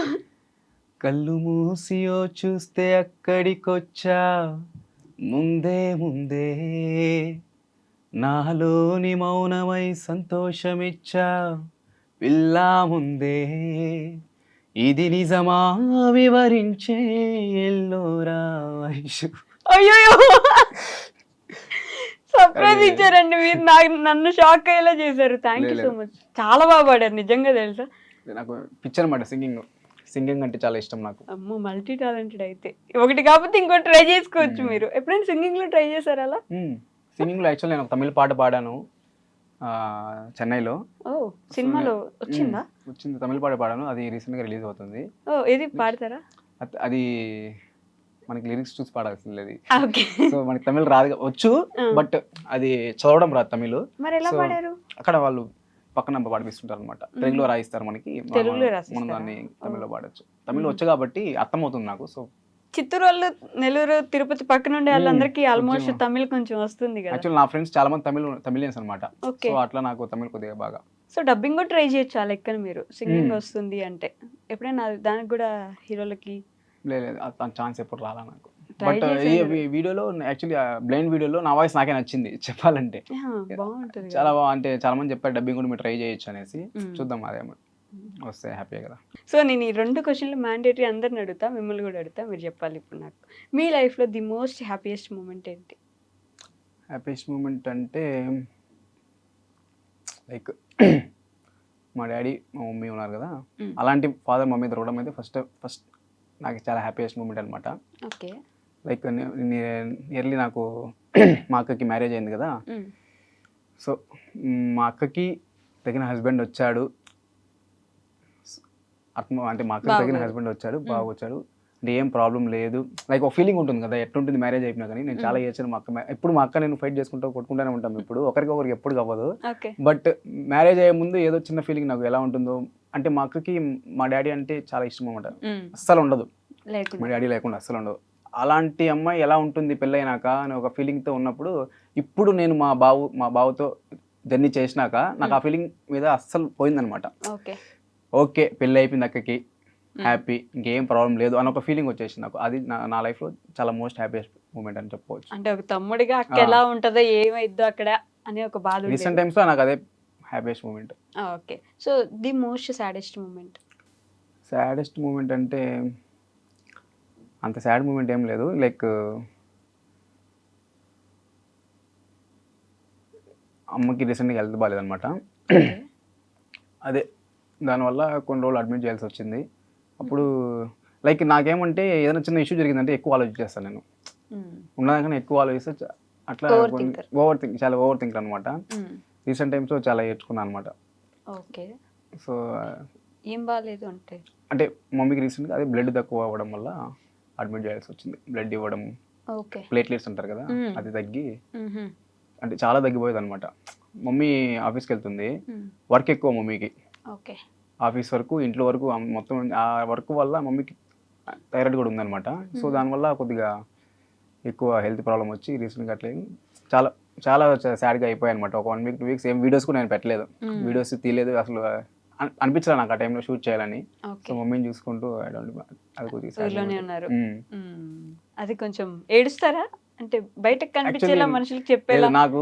C: కళ్ళు మూసియో చూస్తే అక్కడికొచ్చా, ముందే ముందే నాలోని మౌనమై సంతోషమిచ్చా, పిల్లా ముందే ఇది నిజమా వివరించే ఎల్లోరా వైషు.
B: అయ్యో సర్ప్రైజ్ ఇచ్చారండి మీరు, నన్ను షాక్ అయ్యేలా చేశారు. Thank you so much. చాలా బాగా పాడారు నిజంగా, తెలుసా.
C: నాకు పిచ్చి అనమాట సింగింగ్ అంటే చాలా ఇష్టం నాకు.
B: అమ్మో, మల్టీ టాలెంటెడ్ అయితే. ఒకటి కాకపోతే ఇంకోటి ట్రై చేసుకోవచ్చు మీరు. ఎప్పుడైనా సింగింగ్ లో ట్రై చేశారు అలా?
C: సింగింగ్లో యాక్చువల్ నేను ఒక తమిళ పాట పాడాను చెన్నైలో.
B: ఓ, సినిమాలో వచ్చిందా?
C: వచ్చింది, తమిళ పాట పాడాను, అది రీసెంట్గా రిలీజ్ అవుతుంది.
B: ఓ, ఇది పాడతారా?
C: అది మనకి లిరిక్స్ చూసి పాడాల్సింది అది.
B: ఓకే.
C: సో మనకి తమిళ రాదు, వచ్చు, బట్ అది చదవడం రాదు తమిళ్.
B: మరి ఎలా
C: So,
B: పాడారు?
C: అక్కడ వాళ్ళు పక్కన పాడిపిస్తుంటారు అనమాట, తెలుగులో రాయిస్తారు మనకి,
B: తెలుగులో
C: మనం
B: రాసిస్తారా?
C: దాన్ని తమిళ్లో పాడచ్చు. తమిళ్ వచ్చు కాబట్టి అర్థమవుతుంది నాకు. సో
B: చిత్తూరు వాళ్ళు, నెల్లూరు, తిరుపతి పక్కన ఉండే వాళ్ళందరికీ ఆల్మోస్ట్ తమిళ్ కొంచెం వస్తుంది కదా.
C: యాక్చువల్ నా ఫ్రెండ్స్ చాలా మంది తమిళియన్స్ అనమాట.
B: Okay.
C: సో అట్లా నాకు తమిళ్ కొద్దిగా బాగా.
B: సో డబ్బింగ్ కూడా ట్రై చేయొచ్చు ఆ లెక్కన మీరు, సింగింగ్ వస్తుంది అంటే. ఎప్పుడైనా దానికి కూడా హీరోలకి
C: లేదు ఛాన్స్ ఎప్పుడు రాలా నాకు.
B: Try
C: బట్
B: చేసేయండి.
C: ఈ వీడియోలో యాక్చువల్లీ బ్లైండ్ వీడియోలో నా వాయిస్ నాకే నచ్చింది చెప్పాలంటే.
B: బాగుంటుంది
C: చాలా అంటే చాలా మంది చెప్పారు డబ్బింగ్ కూడా మీరు ట్రై చేయొచ్చు అనేసి. చూద్దాం అదేమో వస్తే హ్యాపీ కదా.
B: సో నేను ఈ 2 క్వశ్చన్లు మ్యాండేటరీ అందరిని అడుగుతా, మిమ్మల్ని కూడా అడుగుతా, మీరు చెప్పాలి ఇప్పుడు నాకు. మీ లైఫ్లో ది మోస్ట్ హ్యాపీయెస్ట్ మూమెంట్ ఏంటి?
C: హ్యాపీయెస్ట్ మూమెంట్ అంటే లైక్ మా డాడీ మా మమ్మీ ఉన్నారు కదా, అలాంటి ఫాదర్ మమ్మీ దొరకడం అయితే ఫస్ట్ నాకు చాలా హ్యాపీయెస్ట్ మూమెంట్ అనమాట.
B: ఓకే.
C: లైక్ నియర్లీ నాకు మా అక్కకి మ్యారేజ్ అయింది కదా. సో మా అక్కకి తగిన హస్బెండ్ వచ్చాడు, అంటే మా అక్కకి తగిన హస్బెండ్ వచ్చాడు, బాగా వచ్చాడు, అంటే ఏం ప్రాబ్లం లేదు. లైక్ ఒక ఫీలింగ్ ఉంటుంది కదా, ఎట్లుంటుంది మ్యారేజ్ అయిపోయినా కానీ. నేను చాలా చేశాను మా అక్క, ఎప్పుడు మా అక్క నేను ఫైట్ చేసుకుంటూ కొట్టుకుంటూనే ఉంటాం, ఇప్పుడు ఒకరికి ఎప్పుడు అవ్వదు. బట్ మ్యారేజ్ అయ్యే ముందు ఏదో చిన్న ఫీలింగ్ నాకు ఎలా ఉంటుందో, అంటే మా అక్కకి మా డాడీ అంటే చాలా ఇష్టం అనమాట, అస్సలు ఉండదు మా డాడీ లేకుండా, అస్సలు ఉండదు. అలాంటి అమ్మాయి ఎలా ఉంటుంది పెళ్ళైనాక అని ఒక ఫీలింగ్తో ఉన్నప్పుడు, ఇప్పుడు నేను మా బావుతో జర్నీ చేసినాక నాకు ఆ ఫీలింగ్ మీద అస్సలు పోయిందనమాట. ఓకే పెళ్ళి అయిపోయింది అక్కకి, హ్యాపీ, ఇంకేం ప్రాబ్లం లేదు అని ఒక ఫీలింగ్ వచ్చేసింది నాకు. అది నా లైఫ్లో చాలా మోస్ట్ హ్యాపీయెస్ట్ మూమెంట్ అని చెప్పుకోవచ్చు.
B: అంటే ఒక తమ్ముడిగా అక్క ఎలా ఉంటుందో, ఏమైద్దో అక్కడ అనే ఒక బాధ.
C: రీసెంట్ టైమ్స్లో నాకు అదే happiest moment.
B: Okay. So the most saddest moment?
C: Saddest moment అంటే అంత సాడ్ మూమెంట్ ఏం లేదు. లైక్ అమ్మకి రీసెంట్గా హెల్త్ బాగాలేదనమాట, అదే దానివల్ల కొన్ని రోజులు అడ్మిట్ చేయాల్సి వచ్చింది. అప్పుడు లైక్ నాకేమంటే ఏదైనా చిన్న ఇష్యూ జరిగిందంటే ఎక్కువ ఆలోచించేస్తాను నేను, ఉన్నదానికన్నా ఎక్కువ ఆలోచిస్తే అట్లా చాలా ఓవర్ థింకర్ అనమాట. రీసెంట్ టైమ్స్లో చాలా ఏడ్చుకున్నాను అనమాట.
B: ఓకే.
C: సో
B: ఏం బాగాలేదు అంటే
C: మమ్మీకి రీసెంట్గా అదే బ్లడ్ తక్కువ అవ్వడం వల్ల అడ్మిట్ చేయాల్సి వచ్చింది. బ్లడ్ ఇవ్వడం, ప్లేట్లెట్స్ అంటారు కదా, అది తగ్గి అంటే చాలా తగ్గిపోయేది అనమాట. మమ్మీ ఆఫీస్కి వెళ్తుంది, వర్క్ ఎక్కువ మమ్మీకి, ఆఫీస్ వరకు ఇంట్లో వరకు మొత్తం ఆ వర్క్ వల్ల మమ్మీకి థైరాయిడ్ కూడా ఉందన్నమాట. సో దానివల్ల కొద్దిగా ఎక్కువ హెల్త్ ప్రాబ్లం వచ్చి రీసెంట్గా అట్లా చాలా చాలా సాడ్గా అయిపోయాయి అనమాట. ఒక 1 వీక్ 2 వీక్స్ ఏం వీడియోస్ కూడా నేను పెట్టలేదు, వీడియోస్ తీయలేదు, అసలు అనిపించలేదు నాకు ఆ టైంలో షూట్ చేయాలని. సో మమ్మీని చూసుకుంటూ అది కొద్దిగా
B: అది కొంచెం ఏడుస్తారా అంటే బయటకు కనిపించేలా మనుషులకు చెప్పేలా?
C: నాకు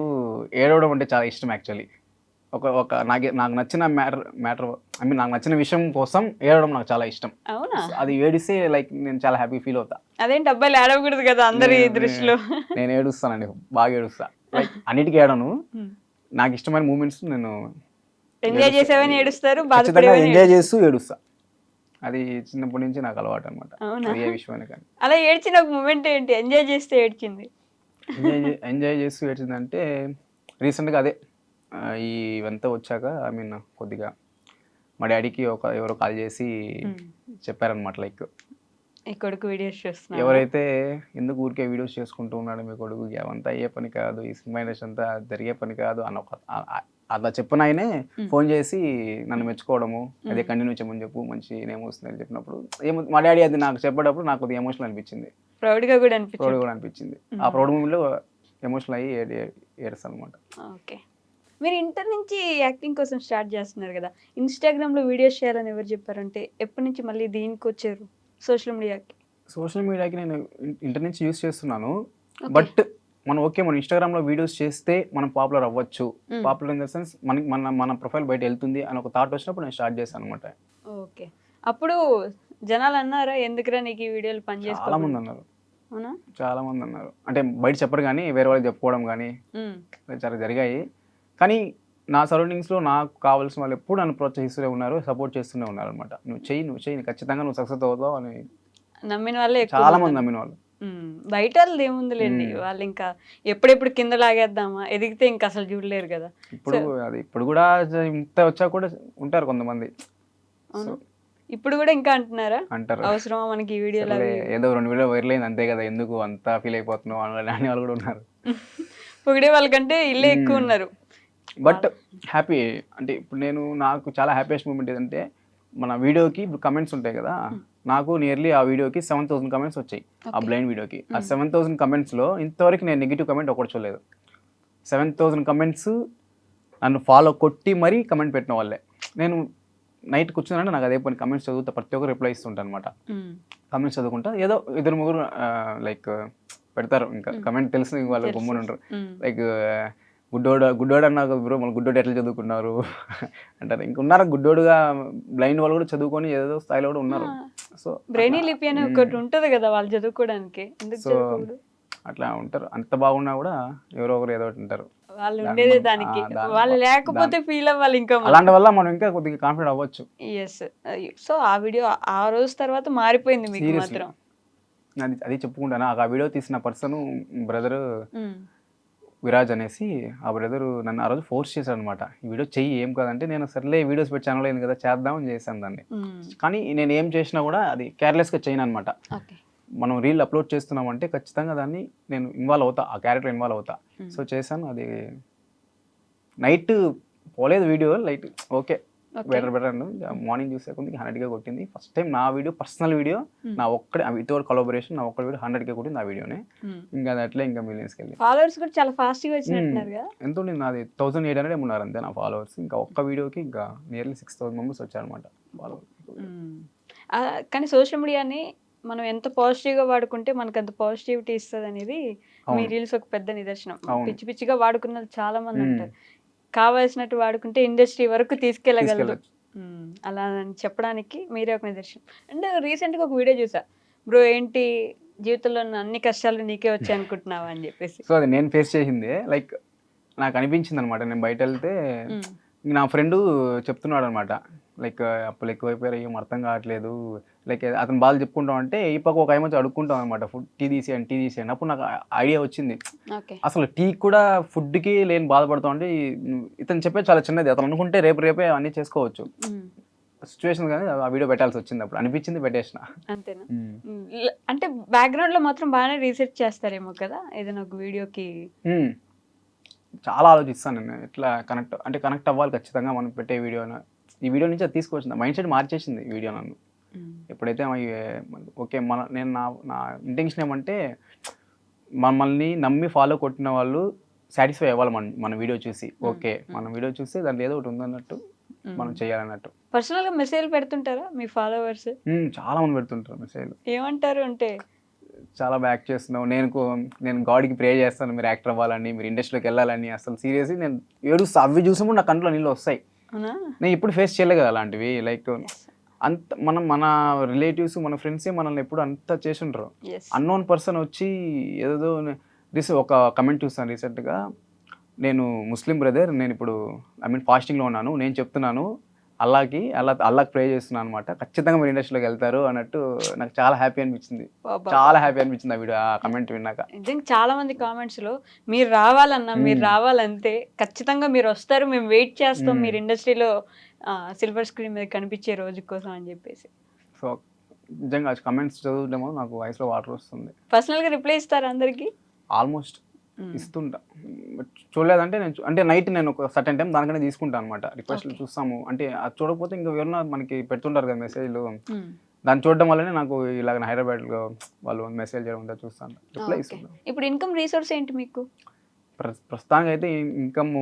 C: ఏడవడం అంటే చాలా ఇష్టం యాక్చువల్లీ. ఒక నాకు నచ్చిన మ్యాటర్ ఐ మీన్ నాకు నచ్చిన విషయం కోసం ఏడవడం నాకు చాలా ఇష్టం.
B: అవునా?
C: అది ఏడిస్తే లైక్ నేను చాలా హ్యాపీ ఫీల్ అవుతా.
B: అదేంటి అబ్బాయిలు ఏడవకూడదు కదా అందరి దృష్టిలో?
C: నేను ఏడుస్తానండి, బాగా ఏడుస్తా. లైక్ అన్నిటికీ ఏడను, నాకు ఇష్టమైన మూమెంట్స్ నేను
B: ఎంజాయ్ చేసేవని ఏడుస్తారు,
C: ఎంజాయ్ చేస్తూ ఏడుస్తా. అది చిన్నప్పటి నుంచి నాకు అలవాటు అనమాట. ఏ విషయమైనా కానీ.
B: అలా ఏడ్చిన ఒక మూమెంట్ ఏంటి? ఎంజాయ్ చేస్తూ ఏడ్చింది?
C: ఎంజాయ్ చేస్తూ ఏడ్చిందంటే రీసెంట్గా అదే ఇవంతా వచ్చాక ఐ మీన్ కొద్దిగా మా డాడీకి ఎవరో కాల్ చేసి చెప్పారనమాట, లైక్
B: ఈ కొడుకు వీడియోస్ చేస్తున్నా,
C: ఎవరైతే ఎందుకు ఊరికే వీడియోస్ చేసుకుంటూ ఉన్నాడు మీ కొడుకు, అవంతా అయ్యే పని కాదు, ఈ సినిమా ఇండస్ట్రీ అంతా జరిగే పని కాదు అని అట్లా చెప్పిన ఆయనే ఫోన్ చేసి నన్ను మెచ్చుకోవడము, అదే కంటిన్యూ చేయమని చెప్పు, మంచి నేమ్ వస్తుందని చెప్పినప్పుడు మా డాడీ అది నాకు చెప్పేటప్పుడు నాకు కొద్దిగా ఎమోషనల్ అనిపించింది,
B: ప్రౌడ్గా కూడా
C: అనిపించింది. ఆ ప్రౌడ్ మూమెంట్లో ఎమోషనల్ అయ్యి ఏడుస్తాను అనమాట.
B: ఓకే. మీరు ఇంటర్ నుంచి యాక్టింగ్ కోసం స్టార్ట్ చేస్తున్నారు కదా, ఇన్స్టాగ్రామ్లో వీడియోస్ చేయాలని ఎవరు చెప్పారంటే ఎప్పటి నుంచి మళ్ళీ దీనికి వచ్చారు సోషల్ మీడియాకి? నేను ఇంటర్ నుంచి యూస్ చేస్తున్నాను, బట్ మనం ఇన్స్టాగ్రామ్లో వీడియోస్ చేస్తే మనం పాపులర్ అవ్వచ్చు, పాపులర్ ఇన్ ద సెన్స్ మన ప్రొఫైల్ బయట వెళ్తుంది అని ఒక థాట్ వచ్చినప్పుడు నేను స్టార్ట్ చేశాను అనమాట. ఓకే. అప్పుడు జనాలు అన్నారా ఎందుకురా నీకు ఈ వీడియోలు పని
C: చాలా
B: చేసుకో
C: మంది అన్నారు,
B: అవునా?
C: చాలా మంది అన్నారు. అంటే బయట చెప్పరు కానీ వేరే వాళ్ళకి చెప్పుకోవడం కానీ
B: ఉమ్,
C: చాలా జరిగాయి. కానీ నా సరౌండింగ్స్లో నాకు కావాల్సిన వాళ్ళు ఎప్పుడు నన్ను ప్రోత్సహిస్తూనే ఉన్నారు, సపోర్ట్ చేస్తూనే ఉన్నారు అనమాట. నువ్వు చెయ్యి ఖచ్చితంగా నువ్వు సక్సెస్ అవుతావు అని
B: నమ్మిన వాళ్ళే ఎక్కువ
C: చాలా
B: మంది
C: మంది నమ్మిన వాళ్ళు.
B: బయట వాళ్ళది ఏముందిలేండి, వాళ్ళు ఇంకా ఎప్పుడెప్పుడు కింద లాగేద్దామా, ఎదిగితే ఇంకా అసలు చూడలేరు కదా.
C: ఇప్పుడు కూడా ఇంత వచ్చా కూడా ఉంటారు కొంతమంది.
B: అవును, ఇప్పుడు కూడా ఇంకా అంటున్నారా
C: అంటారు
B: అవసరమా మనకి ఈ వీడియోలు
C: సర్లే,
B: అవి
C: ఏదో 2 వీడియో వైరల్ అయింది అంతే కదా, ఎందుకు అంతా ఫీల్ అయిపోతున్నావు అనే వాళ్ళు కూడా ఉన్నారు.
B: పొగిడే వాళ్ళకంటే ఇల్లే ఎక్కువ ఉన్నారు.
C: బట్ హ్యాపీ అంటే ఇప్పుడు నాకు చాలా హ్యాపీయెస్ట్ మూమెంట్ ఏంటంటే మన వీడియోకి ఇప్పుడు కమెంట్స్ ఉంటాయి కదా, నాకు నియర్లీ ఆ వీడియోకి 7,000 కమెంట్స్ వచ్చాయి. ఆ బ్లైండ్ వీడియోకి ఆ 7,000 కమెంట్స్లో ఇంతవరకు నేను నెగిటివ్ కమెంట్ ఒకటి చూడలేదు. 7,000 కమెంట్స్ నన్ను ఫాలో కొట్టి మరీ కమెంట్ పెట్టిన వాళ్ళే. నేను నైట్ కూర్చున్నానంటే నాకు అదే పని, కమెంట్స్ చదువుతా, ప్రతి ఒక్కరు రిప్లై ఇస్తుంటాను అనమాట. కమెంట్స్ చదువుకుంటా, ఏదో 2-3 లైక్ పెడతారు, ఇంకా కమెంట్ తెలిసి వాళ్ళు గమ్మున ఉంటారు. లైక్ గుడ్డోడు అన్నారు బ్రో, మళ్ళీ గుడ్డోడు ఎట్లా చదువుకున్నారు అంటారు. ఇంకా ఉన్నారు గుడ్డోడుగా బ్లైండ్ వాళ్ళు కూడా చదువుకొని ఏదో స్థాయిలో కూడా ఉన్నారు. సో
B: బ్రెయినీ లిపి అని ఒకటి ఉంటది కదా వాళ్ళు చదువుకోవడానికి, ఎందుకు చదువుకోడు?
C: అట్లా ఉంటారు. అంత బాగున్నా కూడా ఎవరో ఒకరు ఏదో ఒకటి ఉంటారు.
B: వాళ్ళు ఉండేదే దానికి, వాళ్ళు లేకపోతే ఫీల్ అవ్వాలి ఇంకా.
C: అలాంటి వల్ల మనం ఇంకా కొద్దిగా కాన్ఫిడెంట్ అవ్వచ్చు.
B: ఎస్, సో ఆ వీడియో ఆ రోజు తర్వాత మారిపోయింది మీకు మాత్రం.
C: అది చెప్పుకుంటాను. ఆ వీడియో తీసిన పర్సన్ బ్రదర్ విరాజ్ అనేసి, ఆ బ్రదర్ నన్ను ఆ రోజు ఫోర్స్ చేశాడు అనమాట. ఈ వీడియో చెయ్యి, ఏం కాదంటే నేను సర్లే వీడియోస్ పెట్టి ఛానల్ అయింది కదా చేద్దామని చేశాను దాన్ని. కానీ నేను ఏం చేసినా కూడా అది కేర్లెస్గా చేయను అనమాట. మనం రీల్ అప్లోడ్ చేస్తున్నామంటే ఖచ్చితంగా దాన్ని నేను ఇన్వాల్వ్ అవుతా, ఆ క్యారెక్టర్ ఇన్వాల్వ్ అవుతా. సో చేశాను. అది నైట్ పోలేదు video, light okay better and morning చూసే కొంచెం 100K కొట్టింది. ఫస్ట్ టైం నా వీడియో, పర్సనల్ వీడియో నా ఒక్కడే వితౌట్ కొలాబరేషన్, నా ఒక్కడి వీడియో 100K కొట్టింది ఆ వీడియోనే. ఇంకా అది అట్లే ఇంకా మిలియన్స్కి వెళ్ళి
B: ఫాలోవర్స్ కూడా చాలా ఫాస్ట్ గా వచ్చినట్టున్నారు కదా.
C: ఎంత ఉండింది నాది 1800 ఉన్నారు అంతే నా ఫాలోవర్స్. ఇంకా ఒక్క వీడియోకి ఇంకా నియర్లీ 6,000 మెంబర్స్ వచ్చారనమాట ఫాలోవర్స్.
B: కానీ సోషల్ మీడియాని మనం ఎంత పాజిటివ్ గా వాడుకుంటే మనకు అంత పాజిటివిటీ ఇస్తుంది అనేది మీ రీల్స్ ఒక పెద్ద నిదర్శనం. పిచ్చి పిచ్చిగా వాడుకున్నది చాలా మంది ఉంటారు, కావాల్సినట్టు వాడుకుంటే ఇండస్ట్రీ వరకు తీసుకెళ్ళగలరు. అలా అని చెప్పడానికి మీరే ఒక నిదర్శనం. అండ్ రీసెంట్గా ఒక వీడియో చూసా, బ్రో ఏంటి జీవితంలో ఉన్న అన్ని కష్టాలు నీకే వచ్చాయి అనుకుంటున్నావా అని చెప్పేసి.
C: సో అది నేను ఫేస్ చేసిందే. లైక్ నాకు అనిపించింది అనమాట, నేను బయట వెళ్తే నా ఫ్రెండ్ చెప్తున్నాడు అనమాట, లైక్ అప్పులు ఎక్కువైపోయారు, ఏం అర్థం కావట్లేదు, లైక్ అతను బాగా చెప్పుకుంటాం అంటే ఈ పక్క ఒక ఐమొచ్చి అడుక్కుంటాం అనమాట, ఫుడ్ టీ తీసేయండి. అప్పుడు నాకు ఐడియా వచ్చింది, అసలు టీ కూడా ఫుడ్కి లేని బాధపడతాం అంటే ఇతను చెప్పే చాలా చిన్నది, అతను అనుకుంటే రేపే అన్నీ చేసుకోవచ్చు. సిచ్యువేషన్ కానీ ఆ వీడియో పెట్టాల్సి వచ్చింది, అప్పుడు అనిపించింది పెట్టేసిన.
B: అంతేనా? అంటే బ్యాక్గ్రౌండ్ లో మాత్రం బాగానే రీసెర్చ్ చేస్తారేమో కదా ఏదైనా ఒక వీడియోకి.
C: చాలా ఆలోచిస్తాను నేను, ఎట్లా కనెక్ట్ అవ్వాలి ఖచ్చితంగా మనం పెట్టే వీడియో. ఈ వీడియో నుంచి అది తీసుకొచ్చింది, మైండ్ సెట్ మార్చేసింది ఈ వీడియో నన్ను. ఎప్పుడైతే ఓకే నేను నా ఇంటెన్షన్ ఏమంటే మమ్మల్ని నమ్మి ఫాలో కొట్టిన వాళ్ళు సాటిస్ఫై అవ్వాలి మన వీడియో చూసి. ఓకే మన వీడియో చూస్తే దాంట్లో ఏదో ఒకటి ఉందన్నట్టు మనం చేయాలన్నట్టు.
B: పర్సనల్ గా మెసేజ్ పెడుతుంటారా మీ ఫాలోవర్స్? చాలా
C: మంది పెడుతుంటారు మెసేజ్.
B: ఏమంటారు అంటే
C: చాలా బ్యాక్ చేస్తున్నావు, నేను గాడ్కి ప్రే చేస్తాను మీరు యాక్టర్ అవ్వాలని, మీరు ఇండస్ట్రీలోకి వెళ్ళాలని. అసలు సీరియస్లీ నేను ఏడుస్తా, అవి చూసినప్పుడు నా కంట్లో నీళ్ళు వస్తాయి. నేను ఇప్పుడు ఫేస్ చేయలే కదా అలాంటివి. లైక్ అంత మన రిలేటివ్స్ మన ఫ్రెండ్సే మనల్ని ఎప్పుడు అంత చేసిండ్రు. అన్నోన్ పర్సన్ వచ్చి ఏదో ఒక కమెంట్ చూస్తాను రీసెంట్గా, నేను ముస్లిం బ్రదర్, నేను ఇప్పుడు ఫాస్టింగ్లో ఉన్నాను, నేను చెప్తున్నాను అల్లాకి ప్రే చేస్తున్నాను అనమాట, ఖచ్చితంగా మీరు ఇండస్ట్రీలోకి వెళ్తారు అన్నట్టు. నాకు చాలా హ్యాపీ అనిపించింది ఆ వీడియో, ఆ కమెంట్ విన్నాక.
B: చాలా మంది కామెంట్స్ లో మీరు రావాలన్నా మీరు రావాలంటే ఖచ్చితంగా మీరు వస్తారు, మేము వెయిట్ చేస్తాం మీరు ఇండస్ట్రీలో సిల్వర్ స్క్రీన్ మీద కనిపించే రోజు కోసం అని చెప్పేసి.
C: సో నిజంగా కమెంట్స్ చదువుతామో నాకు వాయిస్లో వాటర్ వస్తుంది.
B: పర్సనల్ గా రిప్లై ఇస్తారు అందరికి?
C: ఆల్మోస్ట్ ఇస్తుంటా. చూడలేదంటే అంటే నైట్ నేను ఒక సర్టెన్ టైం దానికనే తీసుకుంటాను అనమాట. రిక్వెస్ట్లు చూస్తాము అంటే అది చూడకపోతే ఇంకా ఎవరన్నా మనకి పెడుతుంటారు కదా మెసేజ్లు, దాన్ని చూడడం వల్లనే నాకు ఇలాగ హైదరాబాద్లో వాళ్ళు మెసేజ్ చేయడం చూస్తాను, రిప్లై ఇస్తున్నాను.
B: ఇప్పుడు ఇన్కమ్ రీసోర్స్ ఏంటి మీకు?
C: ప్రస్తుతానికి అయితే ఇన్కమ్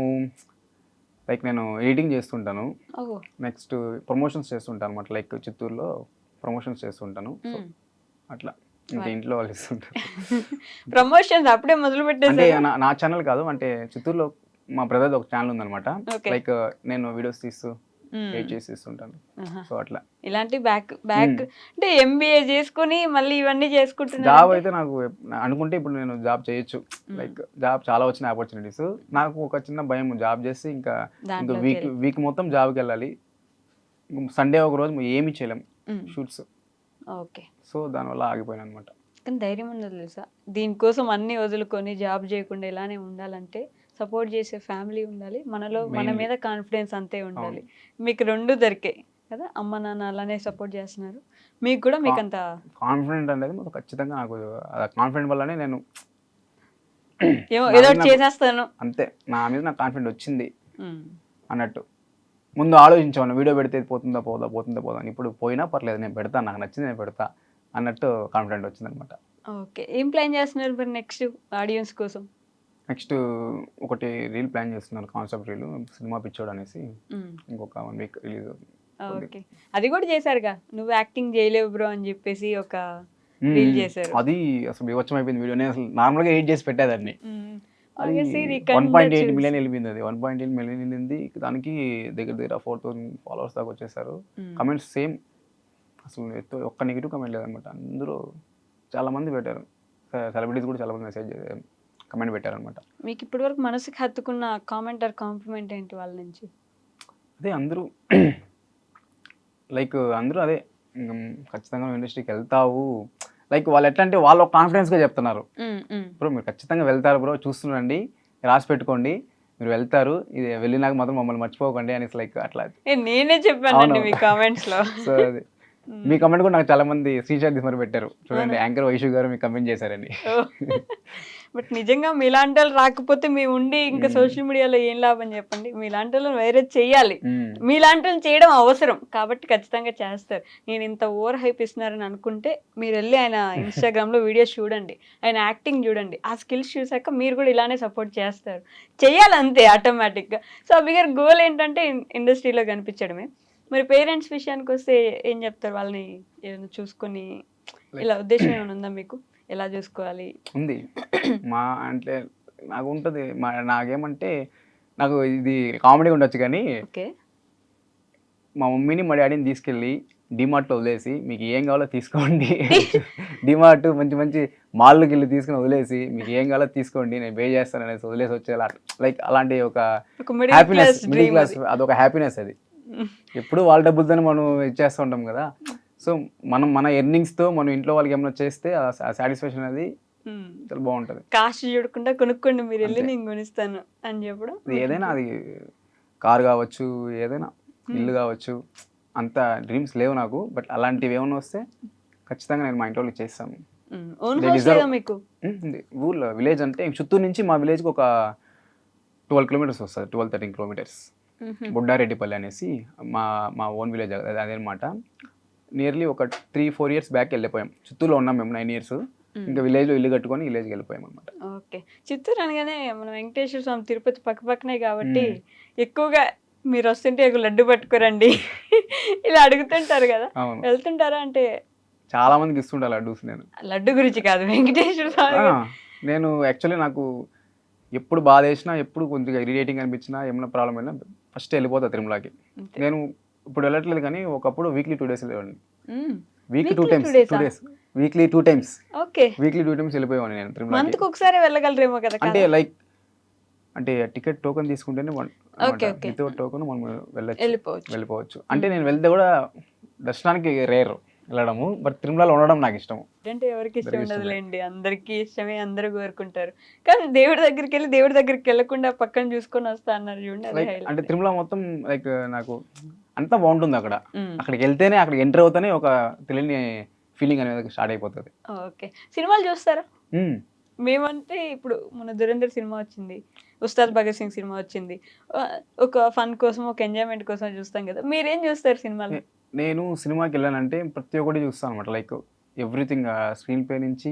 C: లైక్ నేను ఎడిటింగ్ చేస్తుంటాను, నెక్స్ట్ ప్రమోషన్స్ చేస్తుంటాను అనమాట. లైక్ చిత్తూరులో ప్రమోషన్స్ చేస్తుంటాను. సో అట్లా ఇంకా ఇంట్లో వాళ్ళు ఇస్తుంటారు
B: ప్రమోషన్స్. అప్పుడే మొదలు
C: అంటే నా ఛానల్ కాదు, అంటే చిత్తూరులో మా బ్రదర్ ఒక ఛానల్ ఉందన్నమాట. లైక్ నేను వీడియోస్ తీస్తూ వెయిట్ చేసి ఇస్తుంటాను. సో అట్లా
B: ఇలాంటి బ్యాక్ అంటే ఎంబీఏ చేసుకుని మళ్ళీ ఇవన్నీ చేసుకుంటున్నారు
C: జాబ్ అయితే నాకు అనుకుంటే ఇప్పుడు నేను జాబ్ చేయొచ్చు, లైక్ జాబ్ చాలా వచ్చిన ఆపర్చునిటీస్. నాకు ఒక చిన్న భయం, జాబ్ చేసి ఇంకా వీక్ మొత్తం జాబ్కి వెళ్ళాలి, సండే ఒక రోజు ఏమి చేయలేం షూట్స్.
B: ఓకే,
C: సో దానివల్ల ఆగిపోయాను అనమాట.
B: కానీ ధైర్యం ఉండదు తెలుసా, దీనికోసం అన్ని వదులుకొని జాబ్ చేయకుండా ఇలానే ఉండాలంటే సపోర్ట్ చేసే ఫ్యామిలీ ఉండాలి, మనలో మన మీద కాన్ఫిడెన్స్ అంతే ఉండాలి. మీకు రెండు దొరికాయి కదా, అమ్మ నాన్న అలానే సపోర్ట్ చేస్తున్నారు, మీకు కూడా మీకు అంత
C: కాన్ఫిడెంట్ అనేది మాకు ఖచ్చితంగా, నాకు కాన్ఫిడెంట్ వల్లనే నేను
B: ఏదో చేసేస్తాను
C: అంతే, నా మీద నాకు కాన్ఫిడెంట్ వచ్చింది అన్నట్టు. ముందు ఆలోచించాను, వీడియో పెడితే పోతుందా పోదా అని. ఇప్పుడు పోయినా పర్లేదు, నేను పెడతా, నాకు నచ్చింది నేను పెడతా అన్నట్టు కాన్ఫిడెంట్ వచ్చింది అనమాట.
B: ఓకే, ఏం ప్లాన్ చేస్తున్నారు మరి నెక్స్ట్ ఆడియన్స్ కోసం?
C: నెక్స్ట్ ఒకటి రీల్ ప్లాన్ చేస్తున్నాను, కాన్సెప్ట్ రీల్, సినిమా పిచ్చోడు అనేసి. ఇంకొక 1 వీక్ రిలీజ్ అవుతుంది.
B: ఓకే, అది కూడా చేశారుగా, నువ్వు యాక్టింగ్ చేయలేవు బ్రో అని చెప్పేసి ఒక రీల్ చేశారు.
C: అది అసలు వివచ్చం అయిపోయింది వీడియో. నేను అసలు నార్మల్గా ఎడిట్ చేసి పెట్టేదాన్ని. అది
B: Obviously,
C: 1.8 మిలియన్ వెళ్ళింది. అది 1.8 మిలియన్ వెళ్ళింది. దానికి దగ్గర 4,000 ఫాలోవర్స్ దాకా వచ్చేసారు. కమెంట్స్ సేమ్, అసలు ఒక్క నెగిటివ్ కమెంట్ లేదనమాట. అందరూ చాలా మంది పెట్టారు, సెలబ్రిటీస్ కూడా చాలా మంది మెసేజ్ కమెంట్ పెట్టారు అనమాట.
B: మీకు ఇప్పటి వరకు మనసుకి హత్తుకున్న కామెంట్ ఆర్ కాంప్లిమెంట్ ఏంటి వాళ్ళ నుంచి?
C: అదే అందరూ లైక్ అందరూ అదే, ఖచ్చితంగా ఇండస్ట్రీకి వెళ్తావు, లైక్ వాళ్ళు ఎట్లా అంటే వాళ్ళు కాన్ఫిడెన్స్గా చెప్తున్నారు, బ్రో మీరు ఖచ్చితంగా వెళ్తారు బ్రో, చూస్తుండండి, రాసి పెట్టుకోండి, మీరు వెళ్తారు, ఇది వెళ్ళినాక మాత్రం మమ్మల్ని మర్చిపోకండి అనేసి, లైక్ అట్లా
B: నేనే చెప్పానండి మీ కామెంట్స్ లో.
C: సో అది మీ కమెంట్ కూడా నాకు చాలా మంది స్క్రీన్ షాట్ తీసి మరి పెట్టారు, చూడండి యాంకర్ వైషు గారు మీకు కమెంట్ చేశారని.
B: బట్ నిజంగా మీలాంటి వాళ్ళు రాకపోతే మేము ఉండి ఇంకా సోషల్ మీడియాలో ఏం లాభం చెప్పండి, మీలాంటి వాళ్ళని వేరే చెయ్యాలి, మీలాంటి వాళ్ళు చేయడం అవసరం కాబట్టి ఖచ్చితంగా చేస్తారు. నేను ఇంత ఓవర్ హైప్ ఇస్తున్నారని అనుకుంటే మీరు వెళ్ళి ఆయన ఇన్స్టాగ్రామ్ లో వీడియోస్ చూడండి, ఆయన యాక్టింగ్ చూడండి, ఆ స్కిల్స్ చూసాక మీరు కూడా ఇలానే సపోర్ట్ చేస్తారు, చెయ్యాలంతే ఆటోమేటిక్ గా. సో అభి గారి గోల్ ఏంటంటే ఇండస్ట్రీలో కనిపించడమే. మరి పేరెంట్స్ విషయానికి వస్తే ఏం చెప్తారు? వాళ్ళని ఏమైనా చూసుకొని ఇలా ఉద్దేశం ఏమైనా ఉందా మీకు, ఎలా చూసుకోవాలి?
C: ఉంది మా అంటే నాకు ఉంటుంది, నాకేమంటే నాకు ఇది కామెడీ ఉండొచ్చు కానీ, మా మమ్మీని మా డాడీని తీసుకెళ్ళి డిమార్ట్లో వదిలేసి మీకు ఏం కావాలో తీసుకోండి, డిమార్ట్ మంచి మంచి మాల్కి వెళ్ళి తీసుకుని వదిలేసి మీకు ఏం కావాలో తీసుకోండి, నేను పే చేస్తాను అనేసి వదిలేసి వచ్చేలా, లైక్ అలాంటి ఒక హ్యాపీనెస్, మిడిల్ క్లాస్, అదొక హ్యాపీనెస్. అది ఎప్పుడు వాళ్ళ డబ్బులతోనే మనం ఇచ్చేస్తూ ఉంటాం కదా. సో మన ఎర్నింగ్స్తో మనం ఇంట్లో వాళ్ళకి ఏమైనా చేస్తే ఆ సాటిస్ఫాక్షన్ అది చాలా బాగుంటుంది.
B: కాస్ట్ చూడకుండా కొనుక్కోండి మీరు వెళ్ళి, నేను కొనిస్తాను అని చెప్పడం.
C: ఏదైనా, అది కార్ కావచ్చు, ఏదైనా ఇల్లు కావచ్చు, అంత డ్రీమ్స్ లేవు నాకు, బట్ అలాంటివి ఏమైనా వస్తే ఖచ్చితంగా నేను మా ఇంట్లో వాళ్ళకి చేస్తాను. ఊర్లో విలేజ్ అంటే చిత్తూరు నుంచి మా విలేజ్కి ఒక 12 కిలోమీటర్స్ వస్తుంది, 12-13 కిలోమీటర్స్. బొడ్డారెడ్డిపల్లి అనేసి మా ఓన్ విలేజ్ అదేనమాట. నియర్లీ ఒక 3-4 ఇయర్స్ బ్యాక్ వెళ్ళిపోయాం. చిత్తూరులో ఉన్నాం మేము 9 ఇయర్స్, ఇంకా విలేజ్లో ఇల్లు కట్టుకొని విలేజ్కి వెళ్ళిపోయాం అనమాట.
B: ఓకే, చిత్తూరు అనగానే మన వెంకటేశ్వర స్వామి తిరుపతి పక్కనే కాబట్టి ఎక్కువగా మీరు వస్తుంటే లడ్డు పట్టుకోరండి ఇలా అడుగుతుంటారు కదా, వెళ్తుంటారా? అంటే
C: చాలా మందికి ఇస్తుంటా లడ్డూస్. నేను
B: లడ్డు గురించి కాదు, వెంకటేశ్వర స్వామి.
C: నేను యాక్చువల్లీ నాకు ఎప్పుడు బాధ వేసినా, ఎప్పుడు కొంచెం ఇరిటేటింగ్ అనిపించినా, ఏమైనా ప్రాబ్లం అయినా ఫస్ట్ వెళ్ళిపోతా తిరుమలకి. నేను ఇప్పుడు వెళ్ళట్లేదు కానీ ఒకప్పుడు వీక్లీ 2 డేస్ వెళ్ళేవాడిని. Weekly 2 times, weekly 2 times, weekly 2 times వెళ్ళిపోయేవాడిని నేను తిరుమలకి.
B: ఒకసారి వెళ్ళగలరేమో కదా. అంటే
C: లైక్ అంటే టికెట్ టోకెన్ తీసుకుంటేనే వితౌట్ టోకెన్ మనం వెళ్ళిపోవచ్చు. అంటే నేను వెళ్తే కూడా దర్శనానికి రేర్ వెళ్ళడము, బట్ తిరుమలలో ఉండడం నాకు ఇష్టం.
B: అంటే ఎవరికి ఇష్టం ఉండదులేండి, అందరికీ ఇష్టమే, అందరూ కోరుకుంటారు. కానీ దేవుడి దగ్గరికి వెళ్ళకుండా పక్కన చూసుకొని వస్తా అన్నారు చూడండి.
C: అంటే తిరుమల మొత్తం లైక్ నాకు అంతా బాగుంటుంది అక్కడ. అక్కడికి వెళ్తేనే, అక్కడికి ఎంటర్ అవుతానే ఒక తెలియని ఫీలింగ్ అనేది స్టార్ట్ అయిపోతుంది.
B: ఓకే, సినిమాలు చూస్తారా? మేమంటే ఇప్పుడు మన దురంధర్ సినిమా వచ్చింది, ఉస్తాద్ భగత్ సింగ్ సినిమా వచ్చింది, ఒక ఫన్ కోసం, ఒక ఎంజాయ్మెంట్ కోసం చూస్తాం కదా. మీరేం చూస్తారు సినిమాలు?
C: నేను సినిమాకి వెళ్ళానంటే ప్రతి ఒక్కటి చూస్తాను అనమాట. లైక్ ఎవ్రీథింగ్, స్క్రీన్ ప్లే నుంచి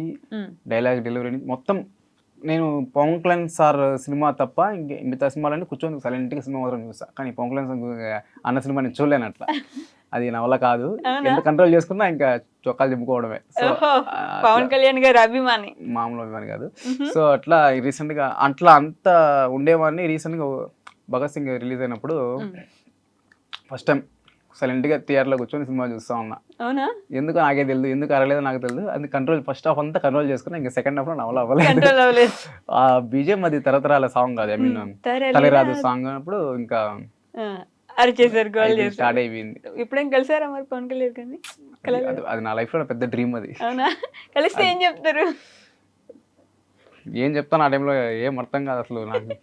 C: డైలాగ్ డెలివరీ నుంచి మొత్తం. నేను పవన్ కళ్యాణ్ సార్ సినిమా తప్ప మిగతా సినిమాలన్నీ కూర్చొని సైలెంట్గా సినిమా మాత్రం చూస్తాను. కానీ పవన్ కళ్యాణ్ అన్న సినిమా నేను చూడలేను అట్లా, అది నా వల్ల కాదు. ఎంత కంట్రోల్ చేసుకున్నా ఇంకా చొక్కాలు చెప్పుకోవడమే.
B: పవన్ కళ్యాణ్ గారు అభిమాని,
C: మామూలు అభిమాని కాదు. సో అట్లా రీసెంట్గా అంత ఉండేవాడిని. రీసెంట్గా భగత్ సింగ్ రిలీజ్ అయినప్పుడు ఫస్ట్ టైం సైలెంట్గా థియేటర్లో కూర్చొని సినిమా చూస్తా ఉన్నా.
B: అవునా?
C: ఎందుకు నాకే తెలియదు, ఎందుకు అరలేదో నాకు తెలియదు. అది కంట్రోల్ ఫస్ట్ హాఫ్ అంతా కంట్రోల్ చేసుకున్నా, ఇంకా సెకండ్ హాఫ్లో అవ్వలేదు.
B: కంట్రోల్ అవ్వలేదు.
C: ఆ బీజేం అది తరతరాల సాంగ్ కాదు, ఐ మీన్ తలరాదు సాంగ్ అన్నప్పుడు ఇంకా
B: అరిచేసారు, గోల్ చేశారు,
C: స్టార్ట్ అయిపోయింది.
B: ఇప్పుడేం కలిసారా మరి పవన్ కళ్యాణ్ గారిని?
C: అది నా లైఫ్లో పెద్ద డ్రీమ్ అది.
B: అవునా? కలిస్తే ఏం చెప్తారు?
C: ఏం చెప్తాను ఆ టైంలో ఏం అర్థం కాదు అసలు నాకు.